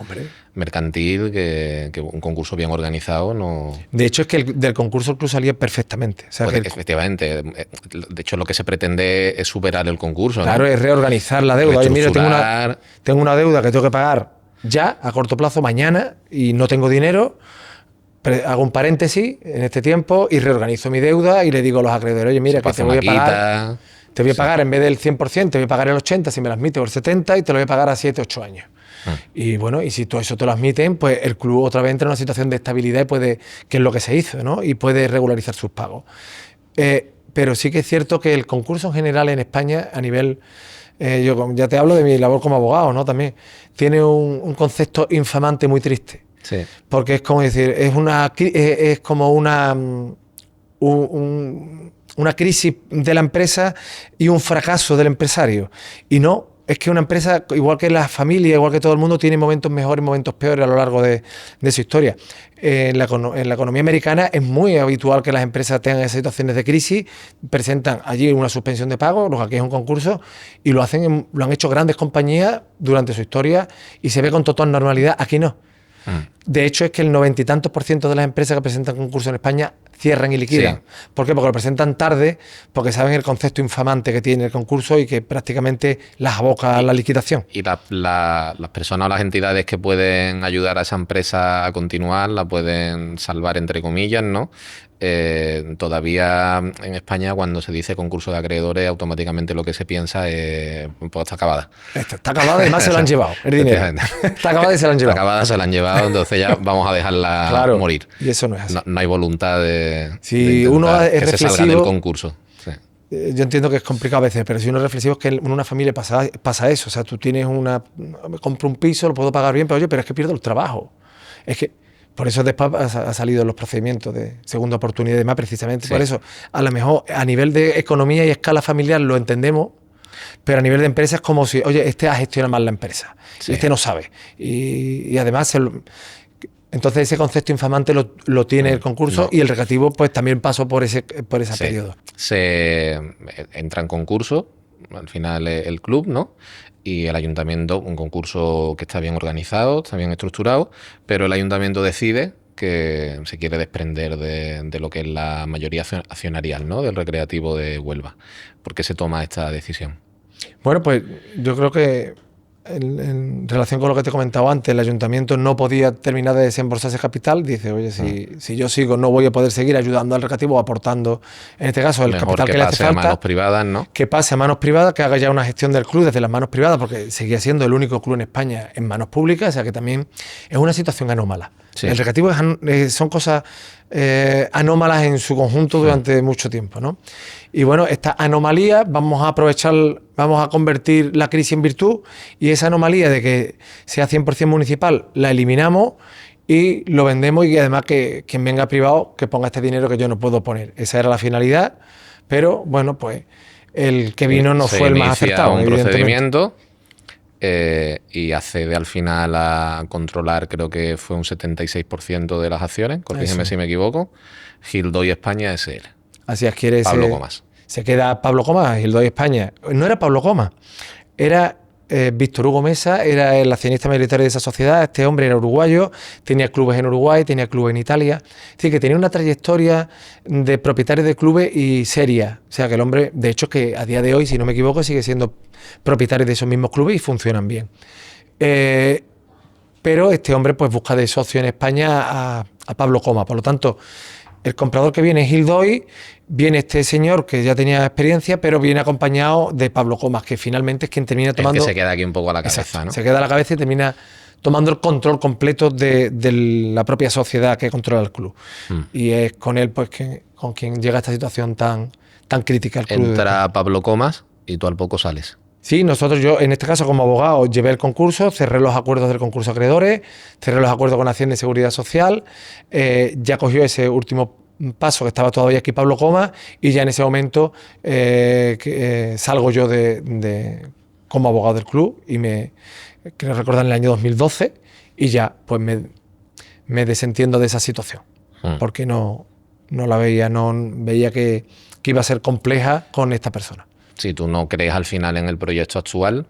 mercantil que un concurso bien organizado no... De hecho, es que del concurso el club salía perfectamente. O sea, pues que efectivamente. De hecho, lo que se pretende es superar el concurso. Claro, ¿no? es reorganizar la deuda. Oye, mira, Reestructurar. tengo una deuda que tengo que pagar ya, a corto plazo, mañana, y no tengo dinero. Hago un paréntesis en este tiempo y reorganizo mi deuda y le digo a los acreedores, oye, mira, que te voy a pagar... Te voy a pagar en vez del 100%, te voy a pagar el 80% si me lo admite, o el 70%, y te lo voy a pagar a 7, 8 años. Y bueno, y si todo eso te lo admiten, pues el club otra vez entra en una situación de estabilidad y puede, que es lo que se hizo, ¿no? Y puede regularizar sus pagos. Pero sí que es cierto que el concurso en general en España, a nivel, yo ya te hablo de mi labor como abogado, ¿no? También tiene un concepto infamante muy triste. Sí. Porque es como decir, es como una crisis de la empresa y un fracaso del empresario. Y no, es que una empresa, igual que la familia, igual que todo el mundo, tiene momentos mejores y momentos peores a lo largo de su historia. En la economía americana es muy habitual que las empresas tengan esas situaciones de crisis, presentan allí una suspensión de pago, lo que aquí es un concurso, y lo han hecho grandes compañías durante su historia y se ve con total normalidad. Aquí no. De hecho, es que el 90 y tantos % de las empresas que presentan concursos en España cierran y liquidan. Sí. ¿Por qué? Porque lo presentan tarde, porque saben el concepto infamante que tiene el concurso y que prácticamente las aboca a la liquidación. Y las personas o las entidades que pueden ayudar a esa empresa a continuar, la pueden salvar, entre comillas, ¿no? Todavía en España, cuando se dice concurso de acreedores, automáticamente lo que se piensa es, pues está acabada. Está acabada y además se lo han llevado, el dinero. Está acabada y se lo han llevado. Está acabada, se la han llevado, entonces ya vamos a dejarla morir. Y eso no es así. No hay voluntad de uno es que reflexivo, se salga del concurso. Sí. Yo entiendo que es complicado a veces, pero si uno es reflexivo es que en una familia pasa eso. O sea, tú tienes me compro un piso, lo puedo pagar bien, pero oye, pero es que pierdo el trabajo. Es que por eso después ha salido los procedimientos de segunda oportunidad y demás, precisamente. Sí. Por eso, a lo mejor a nivel de economía y escala familiar lo entendemos, pero a nivel de empresa es como si, oye, este gestiona mal la empresa, sí. Este no sabe. Y además, entonces ese concepto infamante lo tiene el concurso y el recreativo pues también pasó por ese periodo. Se entra en concurso, al final el club, ¿no? Y el ayuntamiento, un concurso que está bien organizado, está bien estructurado, pero el ayuntamiento decide que se quiere desprender de lo que es la mayoría accionarial, ¿no? Del recreativo de Huelva. ¿Por qué se toma esta decisión? Bueno, pues yo creo que en relación con lo que te he comentado antes, el ayuntamiento no podía terminar de desembolsar ese capital. Dice, oye, si yo sigo, no voy a poder seguir ayudando al recreativo, aportando, en este caso, el mejor capital que le hace falta. Que pase a manos privadas, ¿no? Que pase a manos privadas, que haga ya una gestión del club desde las manos privadas, porque seguía siendo el único club en España en manos públicas, o sea que también es una situación anómala. Sí. El recreativo son cosas anómalas en su conjunto durante mucho tiempo, ¿no? Y bueno, esta anomalía vamos a convertir la crisis en virtud, y esa anomalía de que sea 100% municipal la eliminamos y lo vendemos, y además que quien venga privado que ponga este dinero que yo no puedo poner. Esa era la finalidad, pero bueno, pues el que vino no fue el más acertado. Un procedimiento y accede al final a controlar, creo que fue un 76% de las acciones, corrígeme si me equivoco, Gildoy España SL. Así adquiere Pablo Comas. Se queda Pablo Comas, Gildoy España. No era Pablo Comas, era Víctor Hugo Mesa, era el accionista mayoritario de esa sociedad. Este hombre era uruguayo, tenía clubes en Uruguay, tenía clubes en Italia. Es decir, que tenía una trayectoria de propietario de clubes y seria. O sea, que el hombre, de hecho, que a día de hoy, si no me equivoco, sigue siendo propietario de esos mismos clubes y funcionan bien. Pero este hombre pues busca de socio en España a Pablo Comas. Por lo tanto, el comprador que viene es Gildoy, viene este señor que ya tenía experiencia, pero viene acompañado de Pablo Comas, que finalmente es quien termina tomando... Es que se queda aquí un poco a la cabeza, exacto, ¿no? Se queda a la cabeza y termina tomando el control completo de la propia sociedad que controla el club. Y es con él pues con quien llega a esta situación tan crítica el club. Entra Pablo Comas y tú al poco sales. Sí, yo en este caso como abogado llevé el concurso, cerré los acuerdos del concurso de acreedores, cerré los acuerdos con Hacienda y Seguridad Social, ya cogió ese último paso que estaba todavía aquí Pablo Coma y ya en ese momento salgo yo como abogado del club y creo recordar en el año 2012 y ya pues me desentiendo de esa situación porque no la veía, no veía que iba a ser compleja con esta persona. Si tú no crees al final en el proyecto actual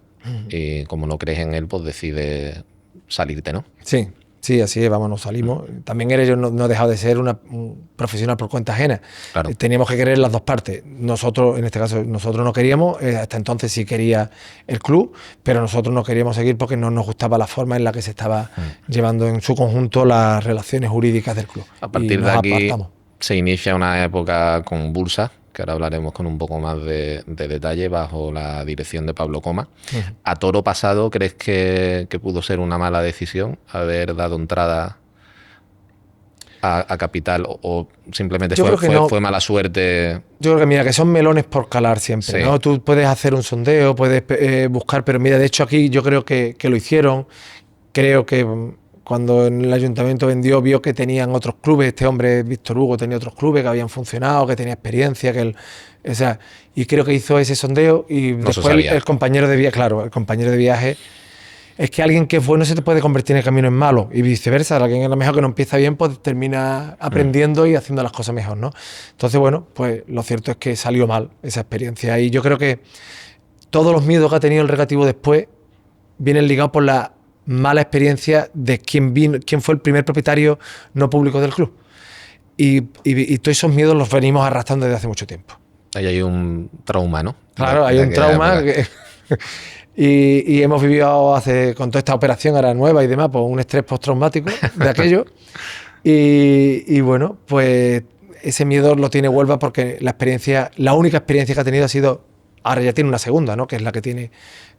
y como no crees en él, pues decides salirte, ¿no? Sí, así es, vamos, nos salimos. También yo no he dejado de ser un profesional por cuenta ajena. Claro. Teníamos que querer las dos partes. Nosotros, en este caso, nosotros no queríamos, hasta entonces sí quería el club, pero nosotros no queríamos seguir porque no nos gustaba la forma en la que se estaba llevando en su conjunto las relaciones jurídicas del club. A partir de aquí se inicia una época convulsa, que ahora hablaremos con un poco más de detalle, bajo la dirección de Pablo Coma. A toro pasado, ¿crees que pudo ser una mala decisión haber dado entrada a capital o simplemente fue mala suerte? Yo creo que mira, que son melones por calar siempre, ¿no? Tú puedes hacer un sondeo, puedes buscar, pero mira, de hecho aquí yo creo que lo hicieron. Creo que cuando en el ayuntamiento vio que tenían otros clubes, este hombre, Víctor Hugo, tenía otros clubes que habían funcionado, que tenía experiencia, y creo que hizo ese sondeo y no después el compañero de viaje, es que alguien que es bueno se te puede convertir en el camino en malo y viceversa, alguien a lo mejor que no empieza bien pues termina aprendiendo y haciendo las cosas mejor, ¿no? Entonces, bueno, pues lo cierto es que salió mal esa experiencia y yo creo que todos los miedos que ha tenido el Recreativo después vienen ligados por la mala experiencia de quién fue el primer propietario no público del club. Y todos esos miedos los venimos arrastrando desde hace mucho tiempo. Ahí hay un trauma, ¿no? Claro, hay un trauma y hemos vivido con toda esta operación ahora nueva y demás, pues un estrés postraumático de aquello. y bueno, pues ese miedo lo tiene Huelva porque la única experiencia que ha tenido ha sido, ahora ya tiene una segunda, ¿no? Que es la que tiene,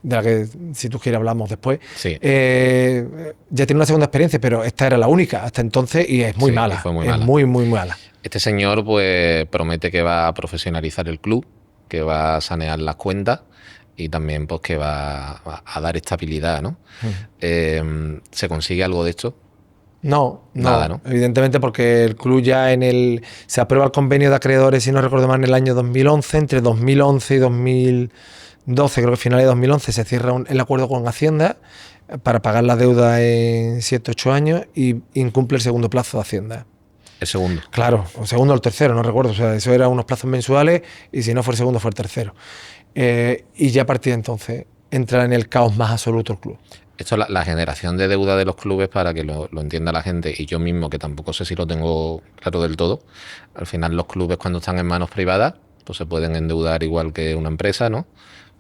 de la que si tú quieres hablamos después. Sí. Ya tiene una segunda experiencia, pero esta era la única hasta entonces y es muy mala. Fue muy mala. Muy mala. Este señor pues promete que va a profesionalizar el club, que va a sanear las cuentas y también pues que va a dar estabilidad, ¿no? ¿Se consigue algo de esto? No, nada, ¿no? Evidentemente porque el club ya se aprueba el convenio de acreedores, si no recuerdo mal, en el año 2011, entre 2011 y 2012, creo que finales de 2011 se cierra el acuerdo con Hacienda para pagar la deuda en 7-8 años y incumple el segundo plazo de Hacienda. ¿El segundo? Claro, el segundo o el tercero, no recuerdo, o sea, eso eran unos plazos mensuales y si no fue el segundo fue el tercero. Y ya a partir de entonces entra en el caos más absoluto el club. Esto es la generación de deuda de los clubes, para que lo entienda la gente, y yo mismo, que tampoco sé si lo tengo claro del todo. Al final los clubes, cuando están en manos privadas, pues se pueden endeudar igual que una empresa, ¿no?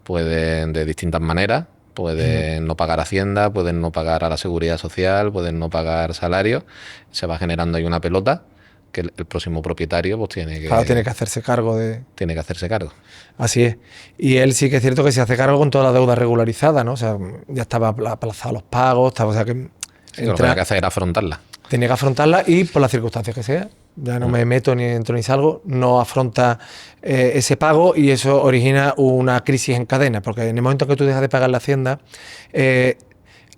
Pueden de distintas maneras, pueden no pagar Hacienda, pueden no pagar a la Seguridad Social, pueden no pagar salarios. Se va generando ahí una pelota que el próximo propietario pues tiene que hacerse cargo Tiene que hacerse cargo. Así es. Y él sí que es cierto que se hace cargo con toda la deuda regularizada, ¿no? O sea, ya estaba aplazado los pagos, o sea que lo que tenía que hacer era afrontarla. Tenía que afrontarla y por las circunstancias que sea, ya no me meto ni entro ni salgo, no afronta ese pago y eso origina una crisis en cadena, porque en el momento que tú dejas de pagar la Hacienda,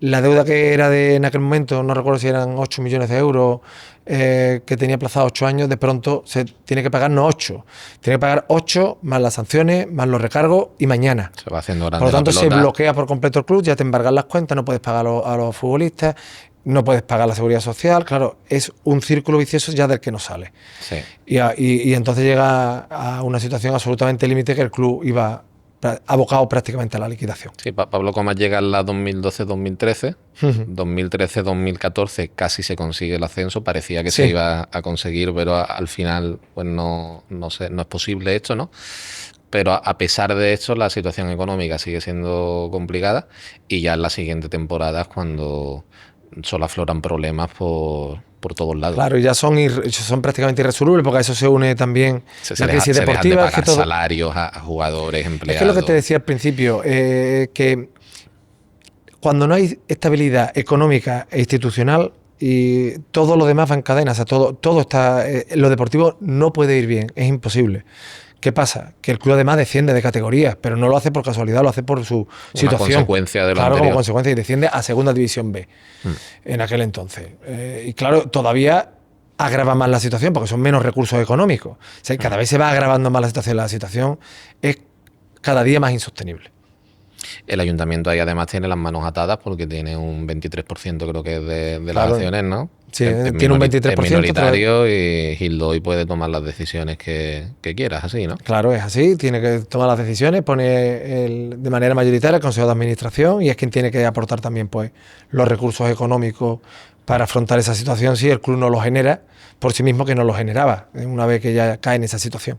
la deuda que era en aquel momento, no recuerdo si eran 8 millones de euros, que tenía aplazado 8 años, de pronto se tiene que pagar no 8, tiene que pagar 8 más las sanciones, más los recargos y mañana. Se va haciendo grande. Por lo tanto, la se bloquea por completo el club, ya te embargan las cuentas, no puedes pagar a los futbolistas, no puedes pagar la seguridad social, claro, es un círculo vicioso ya del que no sale. Sí. Y entonces llega a una situación absolutamente límite que el club iba abocado prácticamente a la liquidación. Sí, Pablo Coma llega en la 2012-2013, 2013-2014 casi se consigue el ascenso, parecía que se iba a conseguir, pero al final pues no es posible esto, ¿no? Pero a pesar de esto, la situación económica sigue siendo complicada y ya en la siguiente temporada es cuando solo afloran problemas por todos lados. Claro, y ya son prácticamente irresolubles, porque a eso se une también la crisis deportiva. Se dejan de pagar salarios a jugadores, empleados. Es que es lo que te decía al principio, que cuando no hay estabilidad económica e institucional, y todo lo demás va en cadena, o sea, todo está, lo deportivo no puede ir bien, es imposible. ¿Qué pasa? Que el club además desciende de categorías, pero no lo hace por casualidad, lo hace por su situación. Consecuencia de lo anterior. Como consecuencia, y desciende a Segunda División B en aquel entonces. Y claro, todavía agrava más la situación porque son menos recursos económicos. O sea, cada vez se va agravando más la situación. La situación es cada día más insostenible. El ayuntamiento ahí además tiene las manos atadas porque tiene un 23% creo que es de las Claro. acciones, ¿no? Sí, Es tiene un 23%. Es minoritario y Gildoy puede tomar las decisiones que quieras, así, ¿no? Claro, es así, tiene que tomar las decisiones, pone de manera mayoritaria el Consejo de Administración y es quien tiene que aportar también pues, los recursos económicos para afrontar esa situación si el club no lo genera por sí mismo, que no lo generaba una vez que ya cae en esa situación.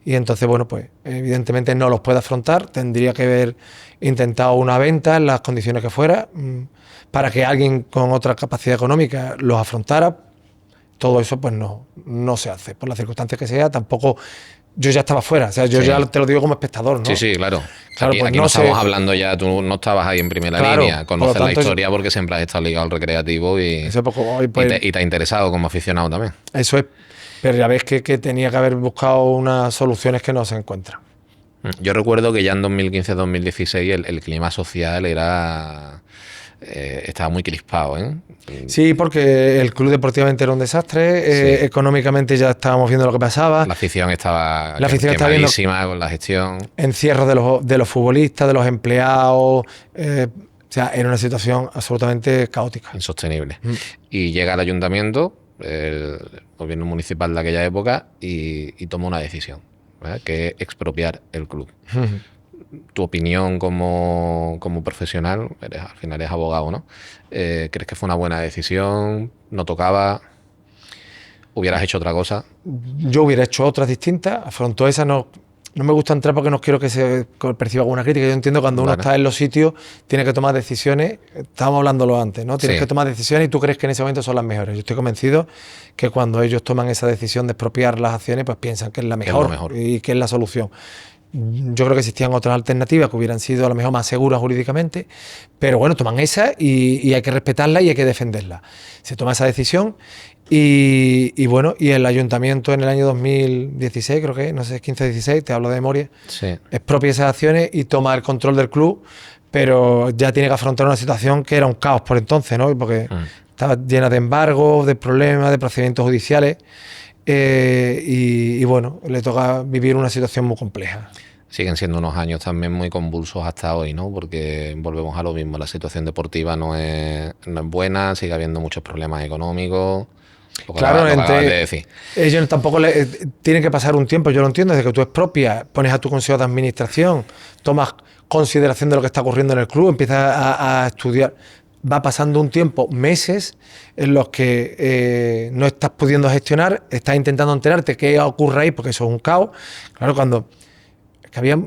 Y entonces, bueno, pues evidentemente no los puede afrontar, tendría que haber intentado una venta en las condiciones que fuera para que alguien con otra capacidad económica los afrontara. Todo eso pues no se hace, por las circunstancias que sea, tampoco. Yo ya estaba fuera, o sea, yo Sí. ya te lo digo como espectador, ¿no? Sí, sí, claro. Claro, Aquí, pues aquí no no estamos sé. hablando ya, tú no estabas ahí en primera Claro, línea, conoces por lo la tanto, historia porque siempre has estado ligado al recreativo y, Ese poco, hoy, pues, y te ha interesado como aficionado también. eso es, pero ya ves que tenía que haber buscado unas soluciones que no se encuentran. Yo recuerdo que ya en 2015-2016 el clima social estaba muy crispado, ¿eh? Sí, porque el club deportivamente era un desastre, Sí. Económicamente ya estábamos viendo lo que pasaba, La afición estaba La afición estaba viendo- quemadísima con la gestión. encierros de los futbolistas, de los empleados, o sea, era una situación absolutamente caótica. Insostenible. Y llega el ayuntamiento, el gobierno municipal de aquella época, y toma una decisión, ¿verdad? Que es expropiar el club. Tu opinión como profesional, al final eres abogado, ¿no? ¿Crees que fue una buena decisión? ¿No tocaba? ¿Hubieras hecho otra cosa? Yo hubiera hecho otras distintas, afrontó esa, no me gusta entrar porque no quiero que se perciba alguna crítica. Yo entiendo cuando uno Vale. está en los sitios, tiene que tomar decisiones, estábamos hablándolo antes, ¿no? Tienes Sí. que tomar decisiones y tú crees que en ese momento son las mejores. Yo estoy convencido que cuando ellos toman esa decisión de expropiar las acciones, pues piensan que es la Que es mejor, lo mejor. y que es la solución. Yo creo que existían otras alternativas que hubieran sido a lo mejor más seguras jurídicamente, pero bueno, toman esa y hay que respetarla y hay que defenderla. Se toma esa decisión y bueno, y el ayuntamiento en el año 2016, creo que, no sé, 15-16, te hablo de memoria, Sí. expropia esas acciones y toma el control del club, pero ya tiene que afrontar una situación que era un caos por entonces, ¿no? Porque estaba llena de embargos, de problemas, de procedimientos judiciales. Y bueno, le toca vivir una situación muy compleja. Siguen siendo unos años también muy convulsos hasta hoy, ¿no? Porque volvemos a lo mismo, la situación deportiva no es buena, sigue habiendo muchos problemas económicos. Claro, lo acabas de decir. ellos tampoco tienen que pasar un tiempo, yo lo entiendo, desde que tú expropias, pones a tu consejo de administración, tomas consideración de lo que está ocurriendo en el club, empiezas a estudiar. Va pasando un tiempo, meses, en los que no estás pudiendo gestionar, estás intentando enterarte qué ocurre ahí, porque eso es un caos. Claro, es que había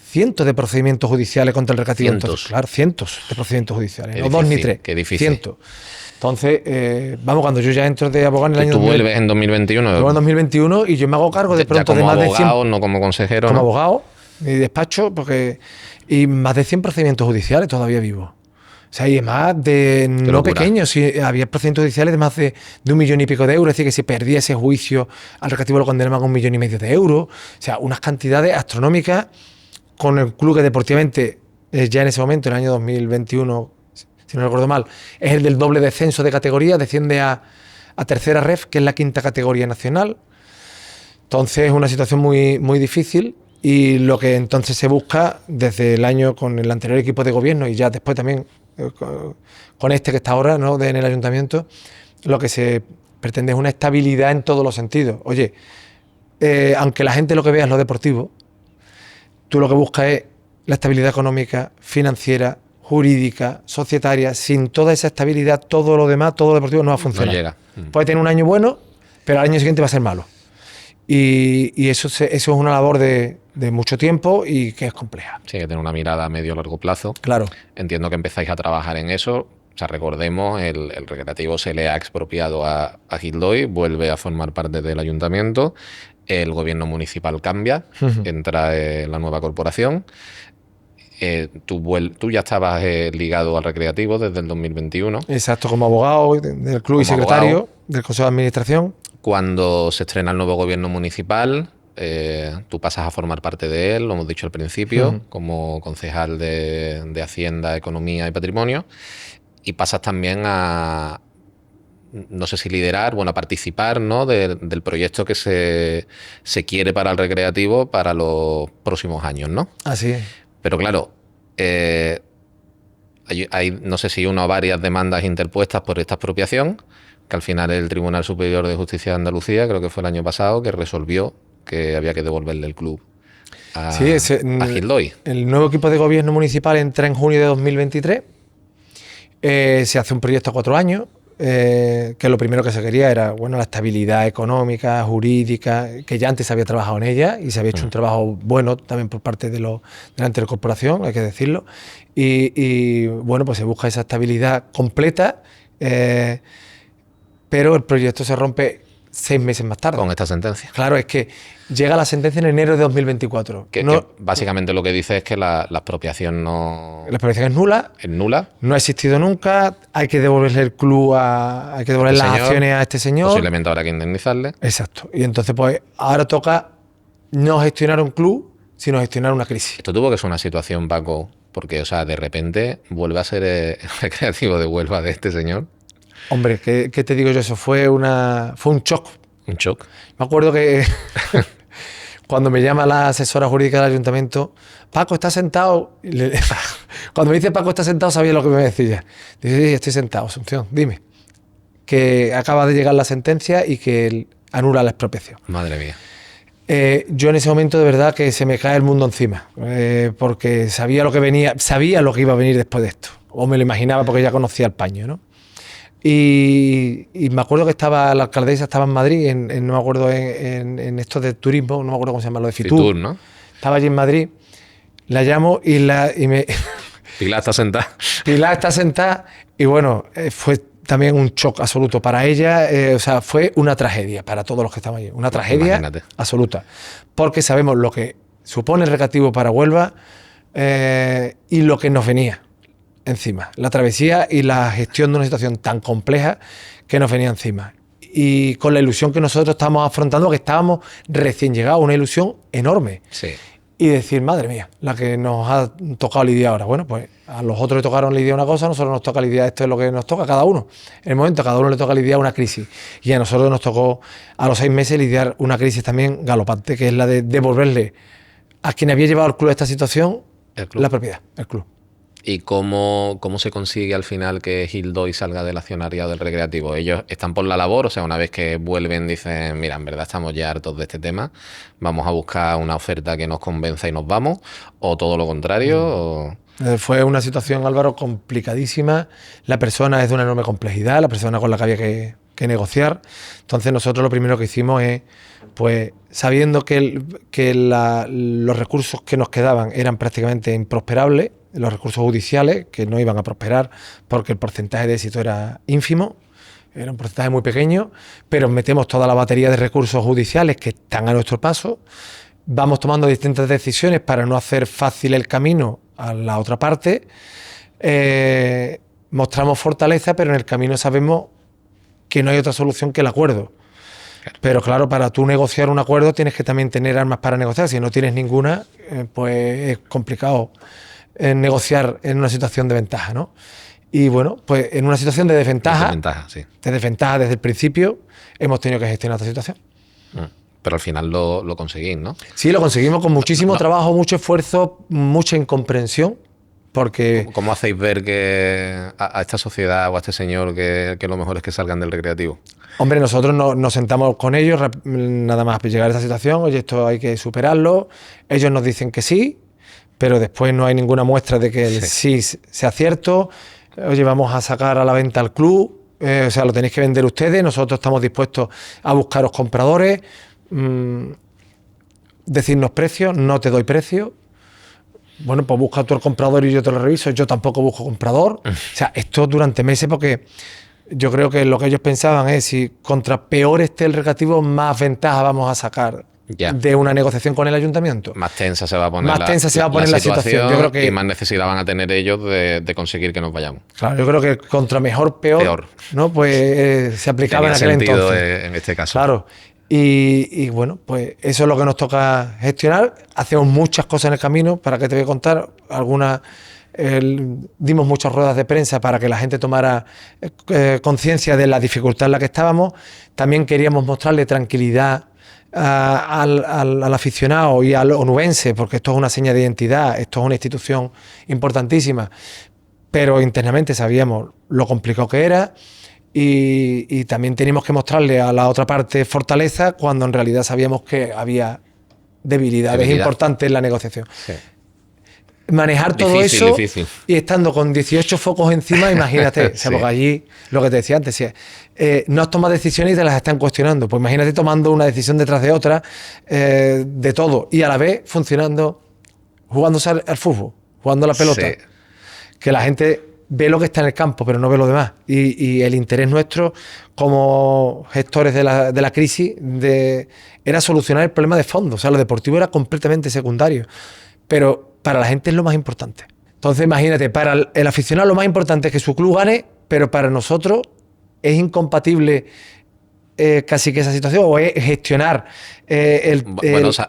cientos de procedimientos judiciales contra el recreativo. Cientos. Entonces, claro, cientos de procedimientos judiciales, Qué no dos ni difícil, tres, qué difícil. cientos. Entonces, vamos, cuando yo ya entro de abogado en el año Tú 2000, vuelves en 2021. luego en 2021 y yo me hago cargo de ya pronto de como más de 100 abogado, no como consejero, como ¿no? abogado, mi despacho, y más de 100 procedimientos judiciales todavía vivo. O sea, y además de no locura. pequeños, sí, había procedimientos judiciales de más de 1,5 millones de euros, es decir, que si perdía ese juicio al recreativo lo condenaban a 1,5 millones de euros. O sea, unas cantidades astronómicas con el club que deportivamente, ya en ese momento, en el año 2021, si no recuerdo mal, es el del doble descenso de categoría, desciende a tercera ref, que es la quinta categoría nacional. Entonces es una situación muy, muy difícil y lo que entonces se busca desde el año con el anterior equipo de gobierno y ya después también con este que está ahora, ¿no? En el ayuntamiento, lo que se pretende es una estabilidad en todos los sentidos. Oye, aunque la gente lo que vea es lo deportivo, tú lo que buscas es la estabilidad económica, financiera, jurídica, societaria. Sin toda esa estabilidad, todo lo demás, todo lo deportivo no va a funcionar. No llega. Puede tener un año bueno, pero al año siguiente va a ser malo. Y eso es una labor de mucho tiempo y que es compleja. Sí, hay que tener una mirada a medio o largo plazo. Claro. Entiendo que empezáis a trabajar en eso. O sea, recordemos, el recreativo se le ha expropiado a Gildoy, vuelve a formar parte del ayuntamiento, el gobierno municipal cambia, entra la nueva corporación. Tú ya estabas ligado al recreativo desde el 2021. Exacto, como abogado del club y Como secretario abogado. del Consejo de Administración. Cuando se estrena el nuevo gobierno municipal, tú pasas a formar parte de él, lo hemos dicho al principio, como concejal de Hacienda, Economía y Patrimonio, y pasas también a no sé si liderar, bueno, participar, ¿no? Del proyecto que se quiere para el recreativo para los próximos años, ¿no? Así es. Pero claro, hay no sé si una o varias demandas interpuestas por esta expropiación, que al final el Tribunal Superior de Justicia de Andalucía, creo que fue el año pasado, que resolvió que había que devolverle el club a Gil Doy. El nuevo equipo de gobierno municipal entra en junio de 2023. Se hace un proyecto a 4 años, que lo primero que se quería era, bueno, la estabilidad económica, jurídica, que ya antes se había trabajado en ella y se había hecho un trabajo bueno también por parte de la anterior corporación, hay que decirlo. Y bueno, pues se busca esa estabilidad completa, pero el proyecto se rompe 6 meses más tarde. Con esta sentencia. Claro, es que llega la sentencia en enero de 2024. Que básicamente lo que dice es que la expropiación no... La expropiación es nula. Es nula. No ha existido nunca. Hay que devolverle el club hay que devolver las acciones a este señor. Posiblemente habrá que indemnizarle. Exacto. Y entonces, pues, ahora toca no gestionar un club, sino gestionar una crisis. Esto tuvo que ser una situación, Paco, porque, o sea, de repente vuelve a ser el recreativo de Huelva de este señor. Hombre, ¿qué te digo yo? Eso fue un shock. Un shock. Me acuerdo que cuando me llama la asesora jurídica del ayuntamiento, Paco, ¿está sentado? Cuando me dice Paco, ¿está sentado? Sabía lo que me decía. Dice, sí, estoy sentado, Asunción, dime. Que acaba de llegar la sentencia y que anula la expropiación. Madre mía. Yo en ese momento de verdad que se me cae el mundo encima, porque sabía lo que venía, sabía lo que iba a venir después de esto, o me lo imaginaba porque ya conocía el paño, ¿no? Y me acuerdo que la alcaldesa estaba en Madrid, no me acuerdo, en esto de turismo, no me acuerdo cómo se llama, lo de Fitur. Fitur, ¿no? Estaba allí en Madrid, la llamo y me... Pilar está sentada. Pilar está sentada y bueno, fue también un shock absoluto para ella, o sea, fue una tragedia para todos los que estaban allí, una tragedia absoluta, porque sabemos lo que supone el recreativo para Huelva y lo que nos venía encima, la travesía y la gestión de una situación tan compleja que nos venía encima. Y con la ilusión que nosotros estábamos afrontando, que estábamos recién llegados, una ilusión enorme. Sí. Y decir, madre mía, la que nos ha tocado lidiar ahora. Bueno, pues a los otros le tocaron lidiar una cosa, a nosotros nos toca lidiar, esto es lo que nos toca a cada uno. En el momento a cada uno le toca lidiar una crisis. Y a nosotros nos tocó a los 6 meses lidiar una crisis también galopante, que es la de devolverle a quien había llevado al club a esta situación la propiedad, el club. ¿Y cómo se consigue al final que Gil Doy salga del accionariado del recreativo? Ellos están por la labor, o sea, una vez que vuelven dicen, mira, en verdad estamos ya hartos de este tema, vamos a buscar una oferta que nos convenza y nos vamos, o todo lo contrario. Fue una situación, Álvaro, complicadísima. La persona es de una enorme complejidad, la persona con la que había que negociar. Entonces nosotros lo primero que hicimos es, pues sabiendo que los recursos que nos quedaban eran prácticamente improsperables, los recursos judiciales que no iban a prosperar porque el porcentaje de éxito era ínfimo, era un porcentaje muy pequeño, pero metemos toda la batería de recursos judiciales que están a nuestro paso, vamos tomando distintas decisiones para no hacer fácil el camino a la otra parte, mostramos fortaleza, pero en el camino sabemos que no hay otra solución que el acuerdo. Pero claro, para tú negociar un acuerdo tienes que también tener armas para negociar. Si no tienes ninguna, pues es complicado negociar en una situación de ventaja, ¿no? Y bueno, pues en una situación de desventaja, sí. De desventaja desde el principio, hemos tenido que gestionar esta situación. Pero al final lo conseguís, ¿no? Sí, lo conseguimos con muchísimo trabajo, mucho esfuerzo, mucha incomprensión. Porque... ¿Cómo hacéis ver que a esta sociedad o a este señor que lo mejor es que salgan del recreativo? Hombre, nosotros nos sentamos con ellos, nada más llegar a esta situación, oye, esto hay que superarlo. Ellos nos dicen que sí, pero después no hay ninguna muestra de que el sí sea cierto. Oye, vamos a sacar a la venta al club, o sea, lo tenéis que vender ustedes, nosotros estamos dispuestos a buscaros compradores, decirnos precios, no te doy precio. Bueno, pues busca tú el comprador y yo te lo reviso. Yo tampoco busco comprador. O sea, esto durante meses, porque yo creo que lo que ellos pensaban es si contra peor esté el recreativo, más ventaja vamos a sacar de una negociación con el ayuntamiento. Más tensa se va a poner la situación. Yo creo que, y más necesidad van a tener ellos de conseguir que nos vayamos. Claro, yo creo que contra mejor, peor. ¿No? Pues se aplicaba en aquel entonces. En este caso. Claro. Y bueno, pues eso es lo que nos toca gestionar. Hacemos muchas cosas en el camino, para que te voy a contar algunas dimos muchas ruedas de prensa para que la gente tomara conciencia de la dificultad en la que estábamos. También queríamos mostrarle tranquilidad al aficionado y al onubense, porque esto es una seña de identidad, esto es una institución importantísima, pero internamente sabíamos lo complicado que era. Y también teníamos que mostrarle a la otra parte fortaleza cuando en realidad sabíamos que había debilidades importantes en la negociación. Sí. Manejar todo eso y estando con 18 focos encima, imagínate, sí. Porque allí, lo que te decía antes, no has tomado decisiones y te las están cuestionando. Pues imagínate tomando una decisión detrás de otra, de todo, y a la vez funcionando, jugándose al fútbol, jugando a la pelota. Sí. Que la gente ve lo que está en el campo, pero no ve lo demás. Y el interés nuestro como gestores de la crisis era solucionar el problema de fondo. O sea, lo deportivo era completamente secundario. Pero para la gente es lo más importante. Entonces, imagínate, para el aficionado lo más importante es que su club gane, pero para nosotros es incompatible casi que esa situación, o es gestionar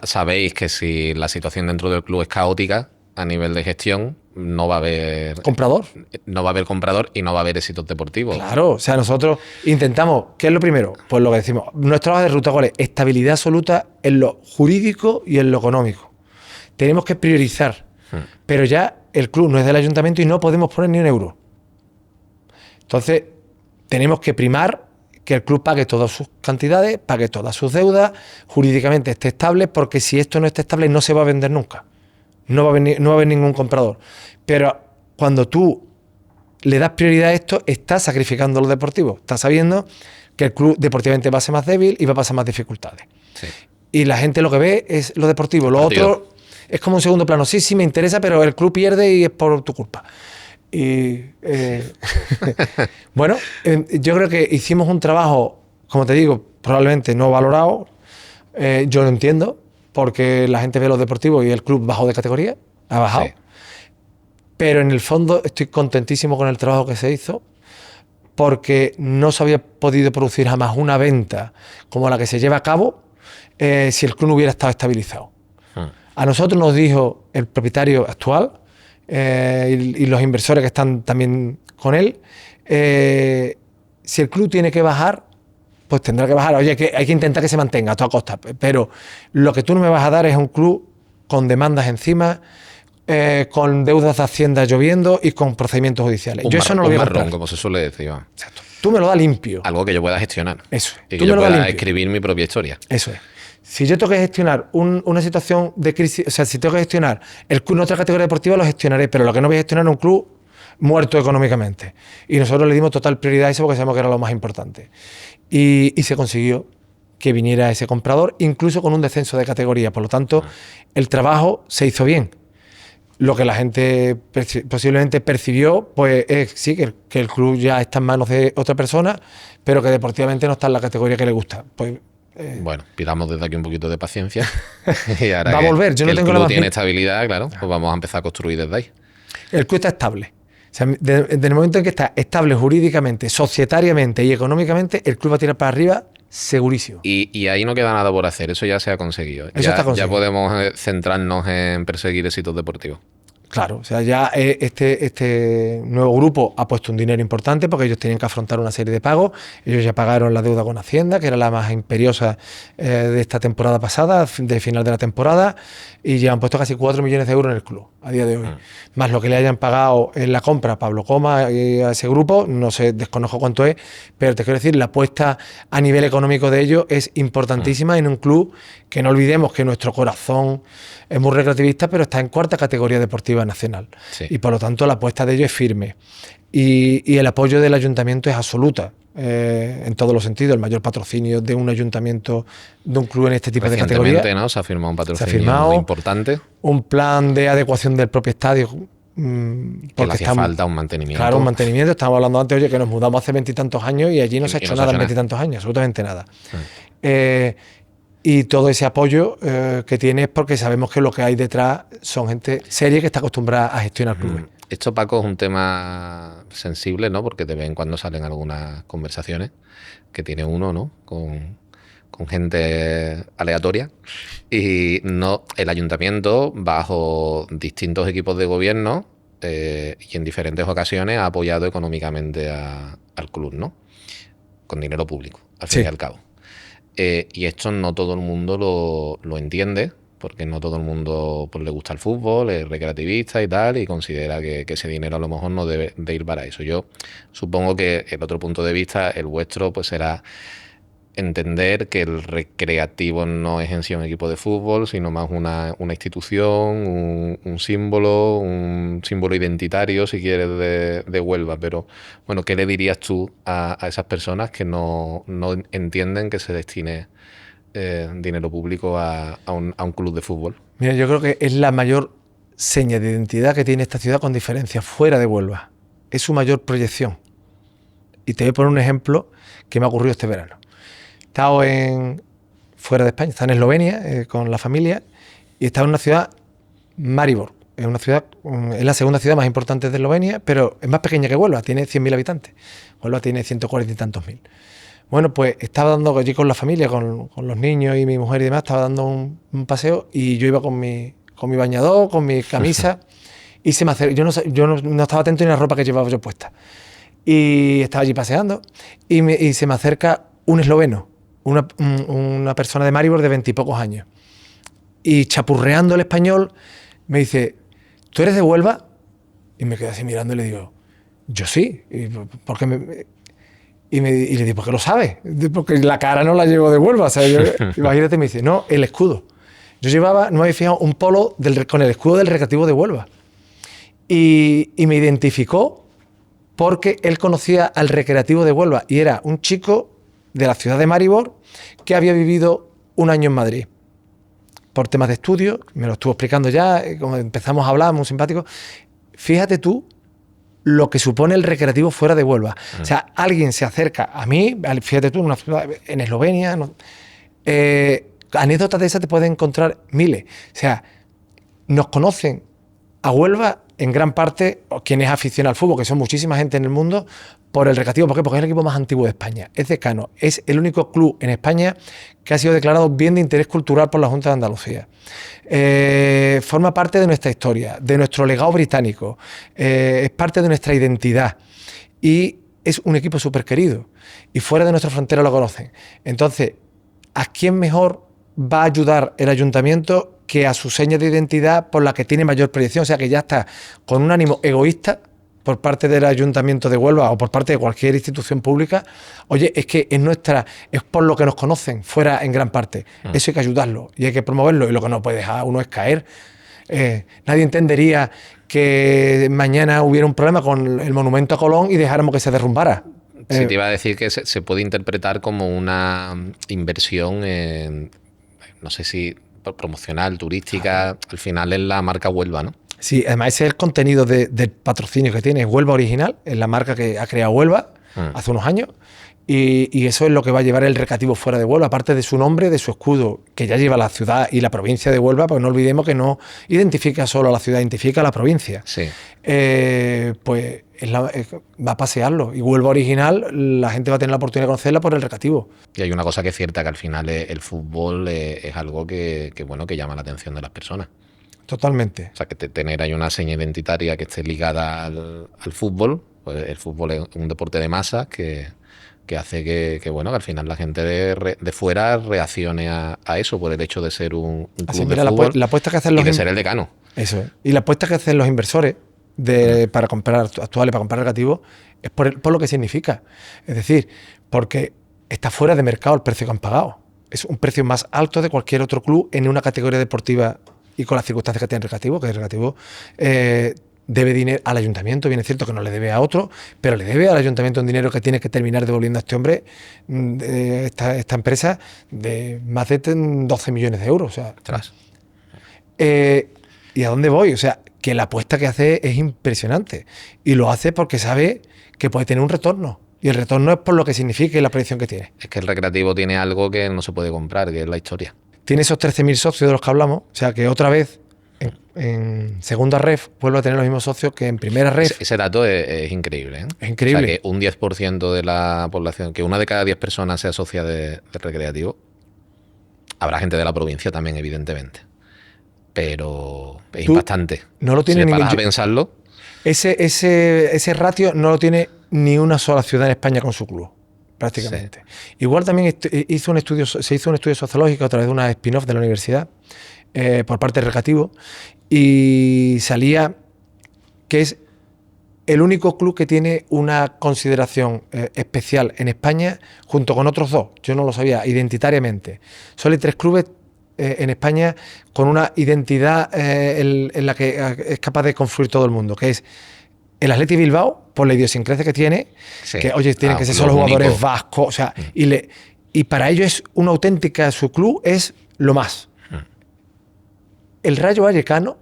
sabéis que si la situación dentro del club es caótica a nivel de gestión, no va a haber comprador. No va a haber comprador y no va a haber éxitos deportivos. Claro, o sea, nosotros intentamos, ¿qué es lo primero? Pues lo que decimos, nuestra hoja de ruta, ¿cuál es? Estabilidad absoluta en lo jurídico y en lo económico. Tenemos que priorizar, pero ya el club no es del ayuntamiento y no podemos poner ni un euro. Entonces, tenemos que primar que el club pague todas sus cantidades, pague todas sus deudas, jurídicamente esté estable, porque si esto no está estable no se va a vender nunca. No va a haber ningún comprador. Pero cuando tú le das prioridad a esto, estás sacrificando lo deportivo. Estás sabiendo que el club deportivamente va a ser más débil y va a pasar más dificultades. Sí. Y la gente lo que ve es lo deportivo. Lo otro es como un segundo plano. Sí, me interesa, pero el club pierde y es por tu culpa. Y bueno, yo creo que hicimos un trabajo, como te digo, probablemente no valorado. Yo lo entiendo, porque la gente ve lo deportivo y el club bajó de categoría, ha bajado. Sí. Pero en el fondo estoy contentísimo con el trabajo que se hizo, porque no se había podido producir jamás una venta como la que se lleva a cabo si el club no hubiera estado estabilizado. A nosotros nos dijo el propietario actual y los inversores que están también con él, si el club tiene que bajar, pues tendrá que bajar. Oye, que hay que intentar que se mantenga a toda costa, pero lo que tú no me vas a dar es un club con demandas encima, con deudas de Hacienda lloviendo y con procedimientos judiciales. Yo eso no lo voy a comprar. Marrón, como se suele decir. Exacto. Tú me lo das limpio. Algo que yo pueda gestionar. Eso es. Y que yo pueda escribir mi propia historia. Eso es. Si yo tengo que gestionar una situación de crisis, o sea, si tengo que gestionar el club en otra categoría deportiva, lo gestionaré, pero lo que no voy a gestionar es un club muerto económicamente. Y nosotros le dimos total prioridad a eso porque sabemos que era lo más importante. Y se consiguió que viniera ese comprador, incluso con un descenso de categoría. Por lo tanto, el trabajo se hizo bien. Lo que la gente posiblemente percibió, pues es sí, que el club ya está en manos de otra persona, pero que deportivamente no está en la categoría que le gusta. Pues, bueno, pidamos desde aquí un poquito de paciencia. Y ahora va a volver. Yo no tengo el club tiene estabilidad, claro, pues vamos a empezar a construir desde ahí. El club está estable. O sea, desde el momento en que está estable jurídicamente, societariamente y económicamente, el club va a tirar para arriba segurísimo. Y ahí no queda nada por hacer, eso ya se ha conseguido. Eso está conseguido. Ya podemos centrarnos en perseguir éxitos deportivos. Claro, o sea, ya este nuevo grupo ha puesto un dinero importante porque ellos tenían que afrontar una serie de pagos. Ellos ya pagaron la deuda con Hacienda, que era la más imperiosa de esta temporada pasada, de final de la temporada, y ya han puesto casi 4 millones de euros en el club a día de hoy. Más lo que le hayan pagado en la compra a Pablo Coma y a ese grupo, no sé, desconozco cuánto es, pero te quiero decir, la apuesta a nivel económico de ellos es importantísima en un club que no olvidemos que nuestro corazón es muy recreativista, pero está en 4ª categoría deportiva nacional. Sí. Y por lo tanto la apuesta de ellos es firme. Y el apoyo del ayuntamiento es absoluta, en todos los sentidos. El mayor patrocinio de un ayuntamiento, de un club en este tipo de categoría. ¿No? Se ha firmado un patrocinio muy importante. Un plan de adecuación del propio estadio. Porque le hacía falta un mantenimiento. Claro, un mantenimiento. Estábamos hablando antes, oye, que nos mudamos hace 20 y tantos años y allí no se ha hecho nada en 20 y tantos años, absolutamente nada. Y todo ese apoyo que tiene es porque sabemos que lo que hay detrás son gente seria que está acostumbrada a gestionar clubes. Esto, Paco, es un tema sensible, ¿no? Porque de vez en cuando salen algunas conversaciones que tiene uno, ¿no? Con gente aleatoria. Y no, el ayuntamiento, bajo distintos equipos de gobierno, y en diferentes ocasiones ha apoyado económicamente al club, ¿no? Con dinero público, al fin y al cabo. Y esto no todo el mundo lo entiende, porque no todo el mundo pues, le gusta el fútbol, es recreativista y tal, y considera que ese dinero a lo mejor no debe de ir para eso. Yo supongo que el otro punto de vista, el vuestro, pues será entender que el recreativo no es en sí un equipo de fútbol, sino más una institución, un símbolo identitario, si quieres, de Huelva. Pero, bueno, ¿qué le dirías tú a esas personas que no entienden que se destine dinero público a un club de fútbol? Mira, yo creo que es la mayor seña de identidad que tiene esta ciudad con diferencia fuera de Huelva. Es su mayor proyección. Y te voy a poner un ejemplo que me ha ocurrido este verano. He estado fuera de España, he estado en Eslovenia con la familia y he estado en una ciudad, Maribor. Es la segunda ciudad más importante de Eslovenia, pero es más pequeña que Huelva, tiene 100.000 habitantes. Huelva tiene 140 y tantos mil. Bueno, pues estaba dando allí con la familia, con los niños y mi mujer y demás, estaba dando un paseo y yo iba con mi bañador, con mi camisa y se me acercó. Yo no estaba atento en la ropa que llevaba yo puesta. Y estaba allí paseando y se me acerca un esloveno, una persona de Maribor de 20 y pocos años. Y chapurreando el español me dice, ¿tú eres de Huelva? Y me quedé así mirando y le digo, yo sí. ¿Por qué y le digo, ¿por qué lo sabes? Porque la cara no la llevo de Huelva. O sea, imagínate, me dice, no, el escudo. Yo llevaba, no me había fijado, un polo con el escudo del Recreativo de Huelva. Y me identificó porque él conocía al Recreativo de Huelva y era un chico de la ciudad de Maribor que había vivido un año en Madrid. Por temas de estudio, me lo estuvo explicando ya, como empezamos a hablar, muy simpático. Fíjate tú lo que supone el recreativo fuera de Huelva. O sea, alguien se acerca a mí, fíjate tú, en una ciudad en Eslovenia, anécdotas de esas te puedes encontrar miles. O sea, nos conocen a Huelva en gran parte, quien es aficionado al fútbol, que son muchísima gente en el mundo, por el recreativo. ¿Por qué? Porque es el equipo más antiguo de España. Es de Cano. Es el único club en España que ha sido declarado bien de interés cultural por la Junta de Andalucía. Forma parte de nuestra historia, de nuestro legado británico. Es parte de nuestra identidad. Y es un equipo súper querido. Y fuera de nuestra frontera lo conocen. Entonces, ¿a quién mejor va a ayudar el ayuntamiento que a su seña de identidad por la que tiene mayor proyección? O sea, que ya está con un ánimo egoísta por parte del Ayuntamiento de Huelva o por parte de cualquier institución pública. Oye, es que es por lo que nos conocen fuera en gran parte. Eso hay que ayudarlo y hay que promoverlo, y lo que no puede dejar uno es caer. Nadie entendería que mañana hubiera un problema con el monumento a Colón y dejáramos que se derrumbara. Sí, te iba a decir que se puede interpretar como una inversión en, no sé si promocional, turística, al final es la marca Huelva, ¿no? Sí, además ese es el contenido del patrocinio que tiene. Huelva Original, es la marca que ha creado Huelva hace unos años, y eso es lo que va a llevar el recreativo fuera de Huelva, aparte de su nombre, de su escudo, que ya lleva la ciudad y la provincia de Huelva, porque no olvidemos que no identifica solo a la ciudad, identifica a la provincia. Sí. Pues va a pasearlo. Y Huelva Original, la gente va a tener la oportunidad de conocerla por el recreativo. Y hay una cosa que es cierta, que al final el fútbol es algo que llama la atención de las personas. Totalmente. O sea, que tener ahí una seña identitaria que esté ligada al fútbol, pues el fútbol es un deporte de masas que hace que al final la gente de fuera reaccione a eso por el hecho de ser un club de fútbol la apuesta que hacen y de ser el decano. Eso es. Y la apuesta que hacen los inversores para comprar actuales, para comprar recreativos, es por lo que significa. Es decir, porque está fuera de mercado el precio que han pagado. Es un precio más alto de cualquier otro club en una categoría deportiva y con las circunstancias que tiene el recreativo, que el recreativo debe dinero al ayuntamiento. Bien es cierto que no le debe a otro, pero le debe al ayuntamiento un dinero que tiene que terminar devolviendo a este hombre, esta empresa, de más de 12 millones de euros. O sea, ¿y a dónde voy? O sea, que la apuesta que hace es impresionante. Y lo hace porque sabe que puede tener un retorno. Y el retorno es por lo que significa y la proyección que tiene. Es que el recreativo tiene algo que no se puede comprar, que es la historia. Tiene esos 13.000 socios de los que hablamos. O sea, que otra vez, en segunda ref, vuelve a tener los mismos socios que en primera ref. Ese dato es increíble, ¿eh? Es increíble. O sea, que un 10% de la población, que una de cada 10 personas sea socia de recreativo. Habrá gente de la provincia también, evidentemente. Pero es impactante. No lo tiene si te ningún... paras a pensarlo. Ese ratio no lo tiene ni una sola ciudad en España con su club, prácticamente. Sí. Igual también se hizo un estudio sociológico a través de una spin-off de la universidad por parte del Recreativo, y salía que es el único club que tiene una consideración especial en España junto con otros dos. Yo no lo sabía, identitariamente. Solo hay 3 clubes en España con una identidad en la que es capaz de confluir todo el mundo, que es el Athletic Bilbao, por la idiosincrasia que tiene, sí. Que oye, tienen que ser solo jugadores vascos, o sea, y para ellos es una auténtica, su club es lo más. El Rayo Vallecano,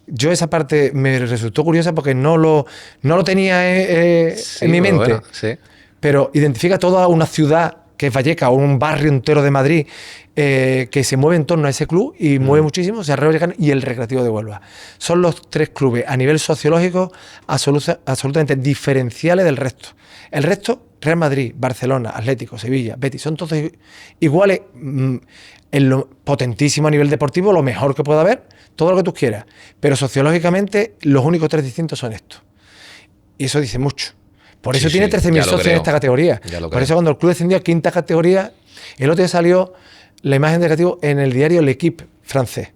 yo esa parte me resultó curiosa porque no lo tenía sí, en mi mente, bueno, sí. Pero identifica toda una ciudad que es Valleca, o un barrio entero de Madrid, que se mueve en torno a ese club y mueve muchísimo, o sea, Rayo Vallecano y el Recreativo de Huelva. Son los 3 clubes a nivel sociológico absolutamente diferenciales del resto. El resto, Real Madrid, Barcelona, Atlético, Sevilla, Betis, son todos iguales en lo potentísimo a nivel deportivo, lo mejor que pueda haber, todo lo que tú quieras. Pero sociológicamente, los únicos 3 distintos son estos. Y eso dice mucho. Por eso tiene 13.000 socios en esta categoría. Por eso cuando el club descendió a 5ª categoría, el otro día salió la imagen de Recreativo en el diario L'Équipe francés.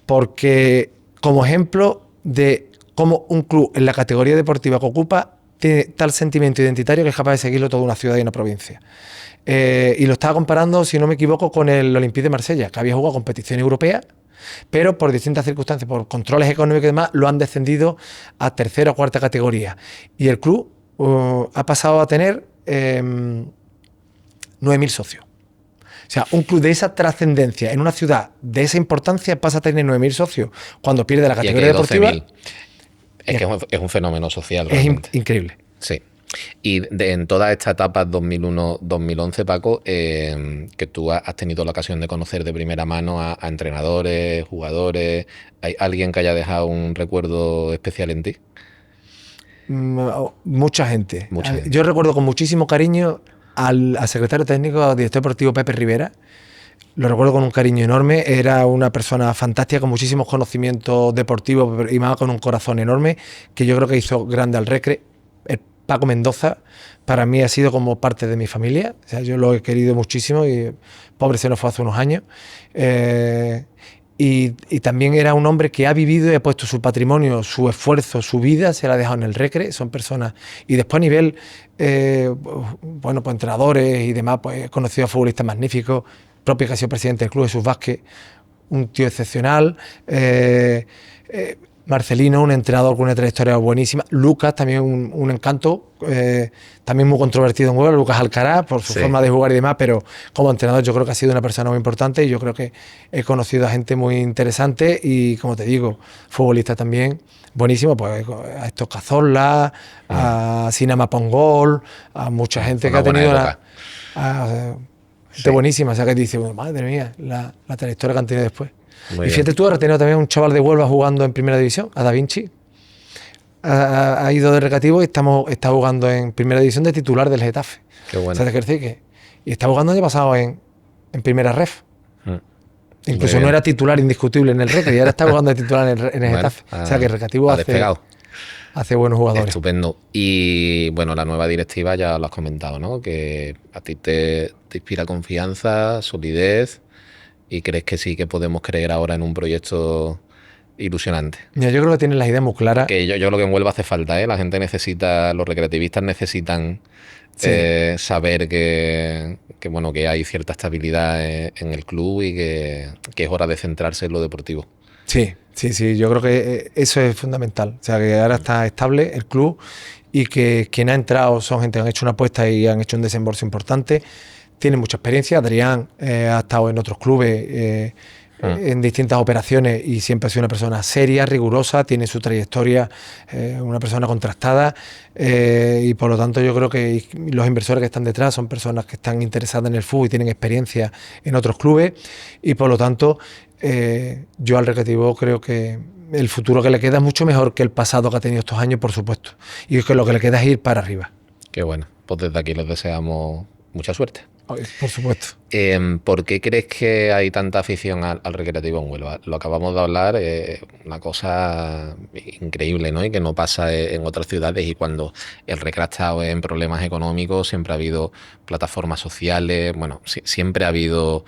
Porque como ejemplo de cómo un club en la categoría deportiva que ocupa tiene tal sentimiento identitario que es capaz de seguirlo toda una ciudad y una provincia. Y lo estaba comparando, si no me equivoco, con el Olympique de Marsella, que había jugado competición europea, pero por distintas circunstancias, por controles económicos y demás, lo han descendido a 3ª o 4ª categoría. Y el club ha pasado a tener 9.000 socios. O sea, un club de esa trascendencia en una ciudad de esa importancia pasa a tener 9.000 socios cuando pierde la categoría deportiva. Es que es un fenómeno social. Es increíble. Sí. Y en toda esta etapa 2001-2011, Paco, que tú has tenido la ocasión de conocer de primera mano a entrenadores, jugadores, ¿hay alguien que haya dejado un recuerdo especial en ti? Mucha gente. Yo recuerdo con muchísimo cariño al secretario técnico, al director deportivo Pepe Rivera. Lo recuerdo con un cariño enorme. Era una persona fantástica con muchísimos conocimientos deportivos y más con un corazón enorme, que yo creo que hizo grande al Recre. El Paco Mendoza para mí ha sido como parte de mi familia. O sea, yo lo he querido muchísimo y pobre se nos fue hace unos años. Y también era un hombre que ha vivido y ha puesto su patrimonio, su esfuerzo, su vida, se la ha dejado en el Recre. Son personas. Y después a nivel, pues entrenadores y demás, pues he conocido a futbolistas magníficos, propio que ha sido presidente del club, Jesús Vázquez, un tío excepcional. Marcelino, un entrenador con una trayectoria buenísima. Lucas, también un encanto, también muy controvertido en Huelva, Lucas Alcaraz, por su forma de jugar y demás, pero como entrenador yo creo que ha sido una persona muy importante y yo creo que he conocido a gente muy interesante y, como te digo, futbolista también buenísimo, pues a estos Cazorla, a Sinama Pongol, a mucha gente que ha tenido gente buenísima, o sea que dice, madre mía, la trayectoria que han tenido después. Muy y fíjate bien. Tú, ahora tenido también un chaval de Huelva jugando en Primera División, a Da Vinci. Ha ido de Recreativo y está jugando en Primera División de titular del Getafe. Qué bueno. O sea, te quiero decir que... Y está jugando el año pasado en Primera Ref. Incluso no era titular indiscutible en el Recre y ahora está jugando de titular en el Getafe. O sea, que el Recreativo hace buenos jugadores. Estupendo. Y bueno, la nueva directiva ya lo has comentado, ¿no? Que a ti te inspira confianza, solidez... ¿Y crees que sí que podemos creer ahora en un proyecto ilusionante? Mira, yo creo que tienen las ideas muy claras. Que yo creo que en Huelva hace falta, ¿eh? La gente necesita, los recreativistas necesitan saber que hay cierta estabilidad en el club y que es hora de centrarse en lo deportivo. Sí, yo creo que eso es fundamental. O sea, que ahora está estable el club y que quien ha entrado son gente que han hecho una apuesta y han hecho un desembolso importante. Tiene mucha experiencia. Adrián ha estado en otros clubes, en distintas operaciones y siempre ha sido una persona seria, rigurosa, tiene su trayectoria, una persona contrastada y por lo tanto yo creo que los inversores que están detrás son personas que están interesadas en el fútbol y tienen experiencia en otros clubes y por lo tanto yo al Recreativo creo que el futuro que le queda es mucho mejor que el pasado que ha tenido estos años, por supuesto, y es que lo que le queda es ir para arriba. Qué bueno, pues desde aquí les deseamos mucha suerte. Por supuesto. ¿Por qué crees que hay tanta afición al recreativo en Huelva? Lo acabamos de hablar, una cosa increíble, ¿no? Y que no pasa en otras ciudades, y cuando el recreo ha estado en problemas económicos siempre ha habido plataformas sociales, bueno, siempre ha habido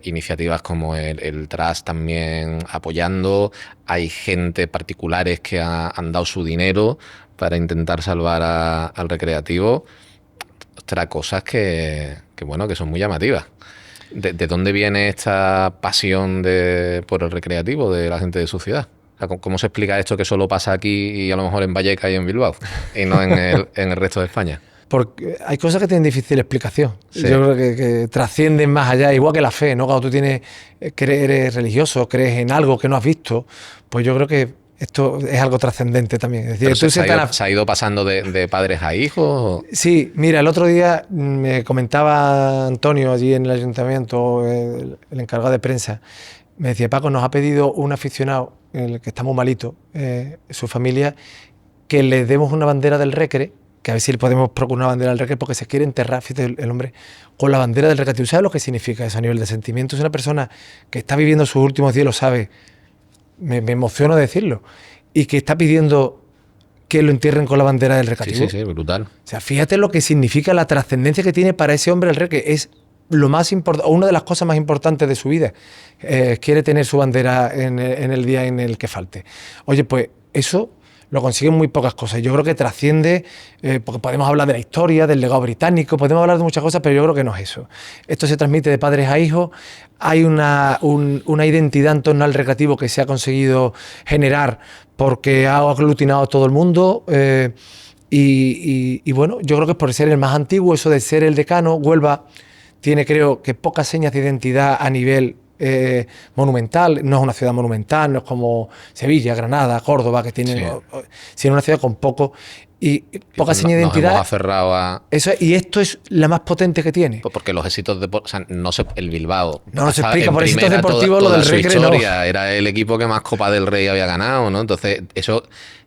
iniciativas como el Trust también apoyando, hay gente particulares que han dado su dinero para intentar salvar al recreativo. Ostras, cosas que son muy llamativas. ¿De dónde viene esta pasión por el recreativo de la gente de su ciudad? O sea, ¿cómo se explica esto que solo pasa aquí y a lo mejor en Vallecas y en Bilbao y no en el resto de España? Porque hay cosas que tienen difícil explicación. Sí. Yo creo que trascienden más allá, igual que la fe, ¿no? Cuando tú eres religioso, crees en algo que no has visto, pues yo creo que esto es algo trascendente también. Es decir, ¿Se ha ido pasando de padres a hijos? Sí, mira, el otro día me comentaba Antonio allí en el ayuntamiento, el encargado de prensa, me decía: Paco, nos ha pedido un aficionado, el que está muy malito, su familia, que le demos una bandera del Recre, que a ver si le podemos procurar una bandera del Recre, porque se quiere enterrar, fíjate, el hombre, con la bandera del Recre. ¿Tú sabes lo que significa eso a nivel de sentimiento? Es una persona que está viviendo sus últimos días, lo sabe, me emociono decirlo, y que está pidiendo que lo entierren con la bandera del recreativo. Sí, brutal. O sea, fíjate lo que significa, la trascendencia que tiene para ese hombre el Recre. Es lo más importante, una de las cosas más importantes de su vida. Quiere tener su bandera en el día en el que falte. Oye, pues eso lo consiguen muy pocas cosas. Yo creo que trasciende, porque podemos hablar de la historia, del legado británico, podemos hablar de muchas cosas, pero yo creo que no es eso. Esto se transmite de padres a hijos. Hay una identidad en torno al recreativo que se ha conseguido generar porque ha aglutinado a todo el mundo. Y bueno, yo creo que es por ser el más antiguo, eso de ser el decano. Huelva tiene, creo que, pocas señas de identidad a nivel monumental. No es una ciudad monumental, no es como Sevilla, Granada, Córdoba, que tienen, sino una ciudad con poco y poca seña de identidad. Nos hemos aferrado a... Eso, y esto es la más potente que tiene. Pues porque los éxitos deportivos, o sea, el Bilbao no se explica por éxitos deportivos, toda lo del Recre no. Era el equipo que más Copa del Rey había ganado, ¿no? Entonces eso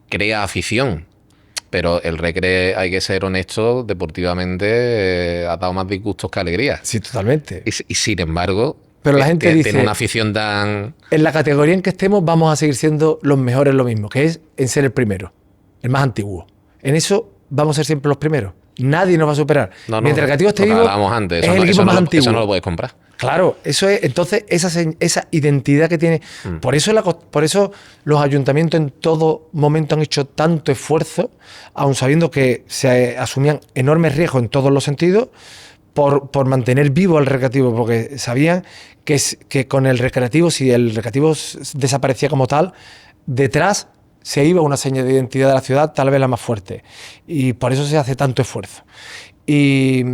crea afición. Pero el Recre, hay que ser honesto, deportivamente ha dado más disgustos que alegrías. Sí, totalmente. Y sin embargo, pero la gente dice, tiene una afición tan... En la categoría en que estemos vamos a seguir siendo los mejores en lo mismo, que es en ser el primero, el más antiguo. En eso vamos a ser siempre los primeros. Nadie nos va a superar. Mientras el recreativo esté vivo, hablábamos antes, es el equipo más antiguo. Eso no lo puedes comprar. Claro, eso es. Entonces, esa identidad que tiene. Por eso los ayuntamientos en todo momento han hecho tanto esfuerzo, aun sabiendo que se asumían enormes riesgos en todos los sentidos, por mantener vivo al recreativo, porque sabían que con el recreativo, si el recreativo desaparecía como tal, detrás se iba una seña de identidad de la ciudad, tal vez la más fuerte. Y por eso se hace tanto esfuerzo. Y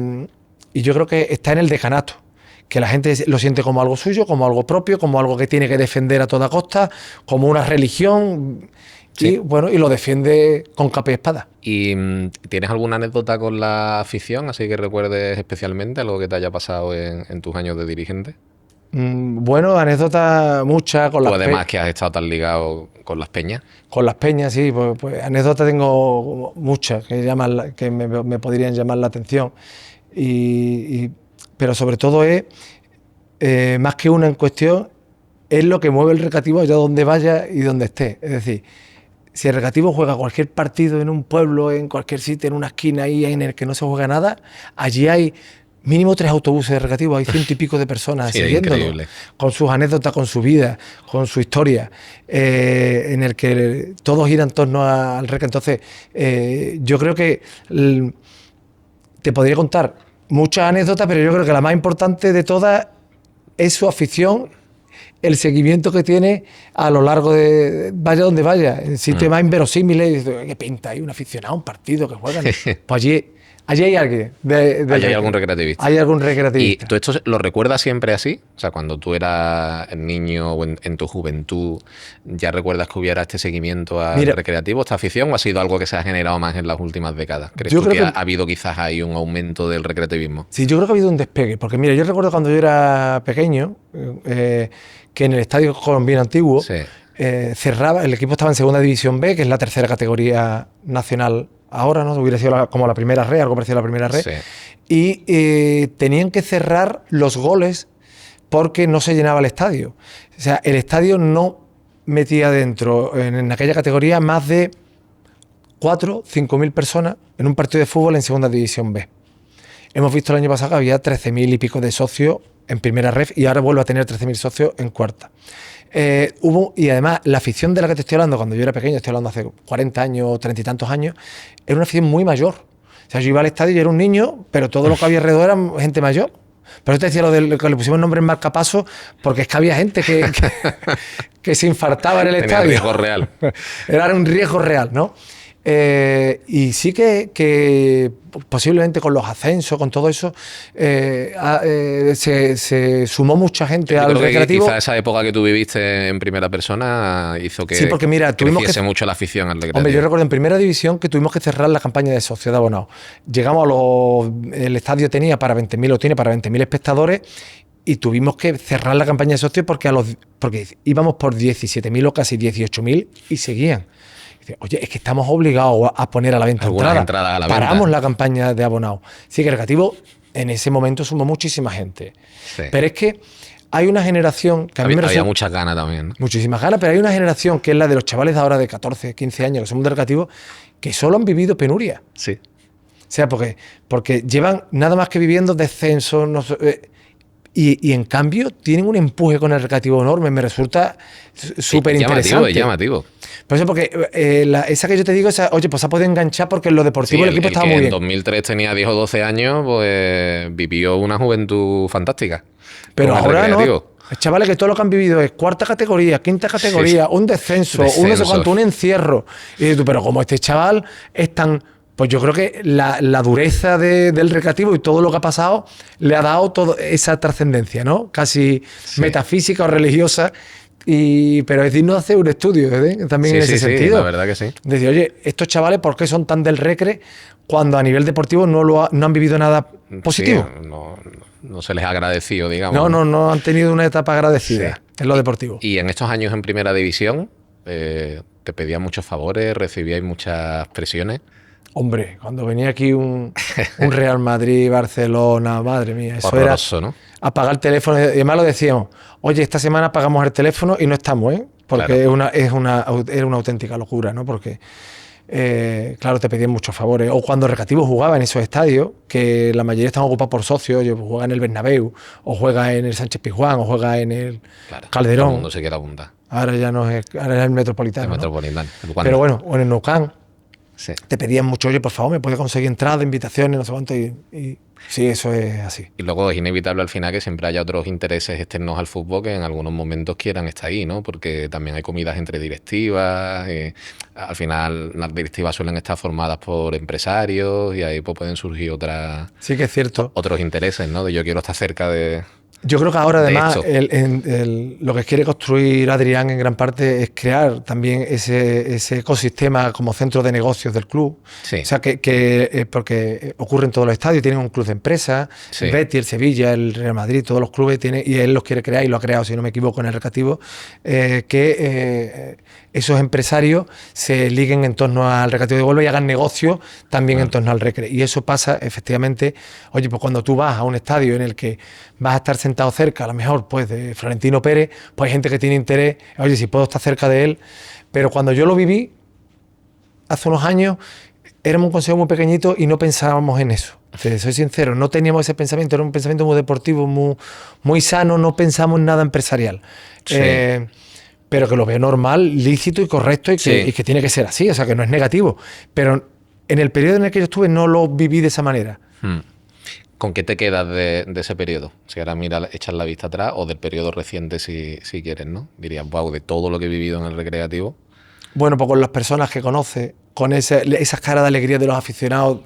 yo creo que está en el decanato, que la gente lo siente como algo suyo, como algo propio, como algo que tiene que defender a toda costa, como una religión. Sí. Y bueno, y lo defiende con capa y espada. ¿Y tienes alguna anécdota con la afición, así que recuerdes especialmente algo que te haya pasado en tus años de dirigente? Bueno, anécdotas muchas con las peñas. Además que has estado tan ligado con las peñas. Con las peñas, sí, pues anécdotas tengo muchas que me podrían llamar la atención. Pero sobre todo es, más que una en cuestión, es lo que mueve el recreativo allá donde vaya y donde esté. Es decir, si el recreativo juega cualquier partido en un pueblo, en cualquier sitio, en una esquina ahí en el que no se juega nada, allí hay mínimo 3 autobuses de recreativo, hay 100 y pico de personas siguiéndolo, con sus anécdotas, con su vida, con su historia, en el que todos giran en torno al recreo. Entonces, yo creo que te podría contar muchas anécdotas, pero yo creo que la más importante de todas es su afición, el seguimiento que tiene a lo largo de vaya donde vaya, en sitios más inverosímiles. ¿Qué pinta? Hay un aficionado, un partido que juegan. Pues allí hay alguien. Allí hay algún recreativista. Hay algún recreativista. ¿Y tú esto lo recuerdas siempre así? O sea, cuando tú eras niño o en tu juventud, ¿ya recuerdas que hubiera este seguimiento al recreativo, esta afición, o ha sido algo que se ha generado más en las últias décadas? ¿Crees tú que ha habido quizás ahí un aumento del recreativismo? Sí, yo creo que ha habido un despegue. Porque mira, yo recuerdo cuando yo era pequeño, que en el Estadio Colombino Antiguo cerraba, el equipo estaba en Segunda División B, que es la tercera categoría nacional ahora, ¿no? Hubiera sido como la primera red, algo parecido a la primera red. Sí. y tenían que cerrar los goles porque no se llenaba el estadio. O sea, el estadio no metía dentro, en aquella categoría, más de 4.000 o 5.000 personas en un partido de fútbol en Segunda División B. Hemos visto el año pasado que había 13.000 y pico de socios en primera ref y ahora vuelve a tener 13.000 socios en cuarta. Y además la afición de la que te estoy hablando, cuando yo era pequeño, estoy hablando hace 40 años o 30 y tantos años, era una afición muy mayor. O sea, yo iba al estadio y era un niño, pero todo lo que había alrededor era gente mayor. Pero te decía lo del que le pusimos el nombre en marcapaso, porque es que había gente que se infartaba en el estadio. Riesgo real. Era un riesgo real, ¿no? Y sí que posiblemente con los ascensos, con todo eso, se sumó mucha gente al recreativo. Quizá esa época que tú viviste en primera persona hizo que sí, porque mira, creciese mucho la afición al recreativo. Hombre, yo recuerdo en primera división que tuvimos que cerrar la campaña de socios de abonados. Llegamos el estadio tenía para 20.000 o tiene para 20.000 espectadores y tuvimos que cerrar la campaña de socios porque íbamos por 17.000 o casi 18.000 y seguían. Oye, es que estamos obligados a poner a la venta entradas. Paramos la campaña de abonados. Sí, que el recreativo en ese momento sumó muchísima gente. Sí. Pero es que hay una generación que a mí me resulta... Había muchas ganas también, ¿no? Muchísimas ganas, pero hay una generación que es la de los chavales de ahora de 14, 15 años que son del recreativo, que solo han vivido penuria. Sí. O sea, porque llevan nada más que viviendo descensos, y en cambio tienen un empuje con el recreativo enorme. Me resulta súper interesante. Es llamativo. Por eso, porque esa que yo te digo, oye, pues ha podido enganchar porque en lo deportivo el equipo estaba muy bien. En 2003 tenía 10 o 12 años, pues vivió una juventud fantástica. Pero ahora no. Chavales que todo lo que han vivido es cuarta categoría, quinta categoría, un descenso, un no sé cuánto, un encierro. Y dices tú, pero como este chaval es tan... Pues yo creo que la dureza del recreativo y todo lo que ha pasado le ha dado toda esa trascendencia, ¿no? Casi metafísica o religiosa. Pero es digno de hacer un estudio, también en ese sentido. La verdad que sí. Decir, oye, estos chavales, ¿por qué son tan del recre cuando a nivel deportivo no han vivido nada positivo? Sí, no se les ha agradecido, digamos. No han tenido una etapa agradecida en lo deportivo. Y en estos años en primera división, ¿te pedían muchos favores? ¿Recibíais muchas presiones? Hombre, cuando venía aquí un Real Madrid, Barcelona, madre mía, eso horroroso, era ¿no? apagar el teléfono. Y además lo decíamos, oye, esta semana apagamos el teléfono y no estamos, ¿eh? Porque claro. Era una auténtica locura, ¿no? Porque, claro, te pedían muchos favores. O cuando Recreativo jugaba en esos estadios, que la mayoría están ocupados por socios, oye, pues juega en el Bernabéu, o juega en el Sánchez Pizjuán, o juega en el Calderón. Todo el mundo se quiere apuntar. Ahora ya no es, ahora es el Metropolitano. El Metropolitano. ¿No? Pero bueno, o en el Nou Camp. Sí. Te pedían mucho, oye, por favor, me puedes conseguir entradas, invitaciones, no sé cuánto, y sí, eso es así. Y luego es inevitable al final que siempre haya otros intereses externos al fútbol que en algunos momentos quieran estar ahí, ¿no? Porque también hay comidas entre directivas, al final las directivas suelen estar formadas por empresarios y ahí pues pueden surgir sí que es cierto. Otros intereses, ¿no? De yo quiero estar cerca de... Yo creo que ahora además lo que quiere construir Adrián en gran parte es crear también ese ecosistema como centro de negocios del club. Sí. O sea, porque ocurre en todos los estadios, tienen un club de empresas, sí. El Betis, el Sevilla, el Real Madrid, todos los clubes tienen, y él los quiere crear y lo ha creado, si no me equivoco, en el Recreativo, esos empresarios se liguen en torno al Recreativo de Huelva y hagan negocio también en torno al Recre. Y eso pasa efectivamente, oye, pues cuando tú vas a un estadio en el que vas a estar sentado cerca, a lo mejor pues de Florentino Pérez, pues hay gente que tiene interés, oye, si puedo estar cerca de él. Pero cuando yo lo viví, hace unos años, éramos un consejo muy pequeñito y no pensábamos en eso. Te soy sincero, no teníamos ese pensamiento, era un pensamiento muy deportivo, muy sano, no pensamos en nada empresarial. Sí. Pero que lo veo normal, lícito y correcto y que tiene que ser así, o sea, que no es negativo. Pero en el periodo en el que yo estuve no lo viví de esa manera. ¿Con qué te quedas de ese periodo? Si ahora echas la vista atrás, o del periodo reciente si quieres, ¿no? Dirías, wow, de todo lo que he vivido en el Recreativo. Bueno, pues con las personas que conoces, con esas caras de alegría de los aficionados.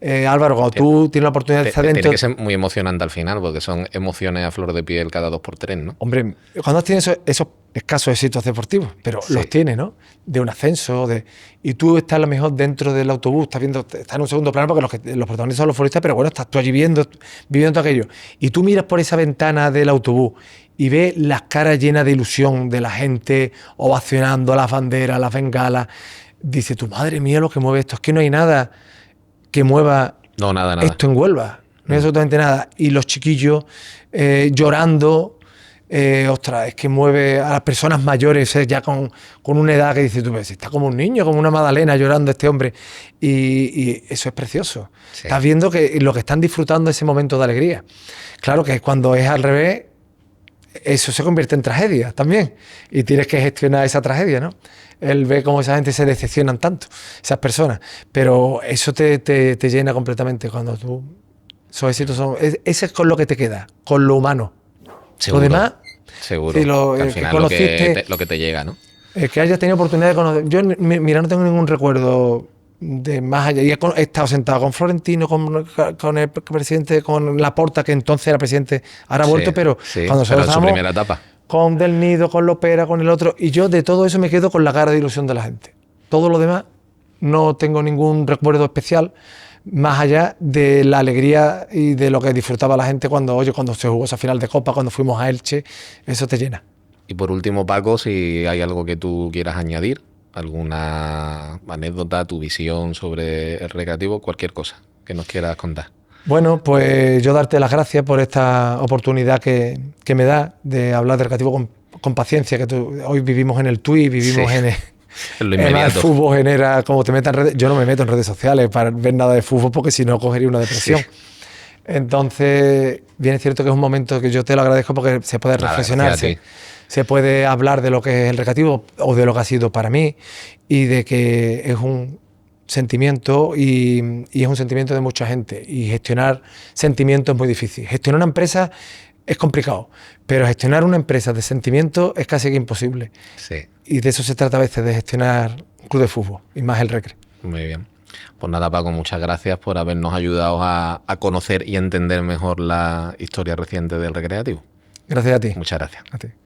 Álvaro, cuando tú tienes la oportunidad de estar dentro... Tiene que ser muy emocionante al final, porque son emociones a flor de piel cada 2x3, ¿no? Hombre, cuando tienes esos escasos éxitos deportivos, pero los tienes, ¿no? De un ascenso, y tú estás a lo mejor dentro del autobús, estás en un segundo plano porque los protagonistas son los futbolistas, pero bueno, estás tú allí viviendo todo aquello. Y tú miras por esa ventana del autobús y ves las caras llenas de ilusión de la gente ovacionando las banderas, las bengalas. Dices tú, madre mía, lo que mueve esto, es que no hay nada que mueva nada. esto en Huelva. No hay absolutamente nada. Y los chiquillos llorando, ostras, es que mueve a las personas mayores, ya con una edad que dices tú, ves, está como un niño, como una magdalena llorando este hombre. Y eso es precioso. Sí. Estás viendo que lo que están disfrutando ese momento de alegría. Claro que cuando es al revés, eso se convierte en tragedia también. Y tienes que gestionar esa tragedia, ¿no? Él ve cómo esa gente se decepcionan tanto, esas personas. Pero eso te llena completamente cuando tú... Esos éxitos son... Ese es con lo que te queda, con lo humano. Seguro, lo demás... seguro. Si Que al final lo que te llega, ¿no? Que hayas tenido oportunidad de conocer... Yo, mira, no tengo ningún recuerdo de más allá. Y he estado sentado con Florentino, con el presidente, con Laporta, que entonces era presidente, ahora ha vuelto, pero cuando nosotros en su estábamos primera etapa. con Del Nido, con Lopera, con el otro, y yo de todo eso me quedo con la cara de ilusión de la gente. Todo lo demás no tengo ningún recuerdo especial, más allá de la alegría y de lo que disfrutaba la gente cuando se jugó esa final de Copa, cuando fuimos a Elche, eso te llena. Y por último, Paco, si hay algo que tú quieras añadir, alguna anécdota, tu visión sobre el recreativo, cualquier cosa que nos quieras contar. Bueno, pues yo darte las gracias por esta oportunidad que me da de hablar de recreativo con paciencia, que hoy vivimos en el tuit, vivimos en lo el inmediato. fútbol genera, como te metas en redes, yo no me meto en redes sociales para ver nada de fútbol porque si no cogería una depresión. Sí. Entonces, bien es cierto que es un momento que yo te lo agradezco porque se puede reflexionar, se puede hablar de lo que es el recreativo o de lo que ha sido para mí y de que es un sentimiento y es un sentimiento de mucha gente y gestionar sentimientos es muy difícil. Gestionar una empresa es complicado, pero gestionar una empresa de sentimientos es casi que imposible. Sí. Y de eso se trata a veces, de gestionar un club de fútbol y más el Recre. Muy bien. Pues nada, Paco, muchas gracias por habernos ayudado a conocer y entender mejor la historia reciente del recreativo. Gracias a ti. Muchas gracias. A ti.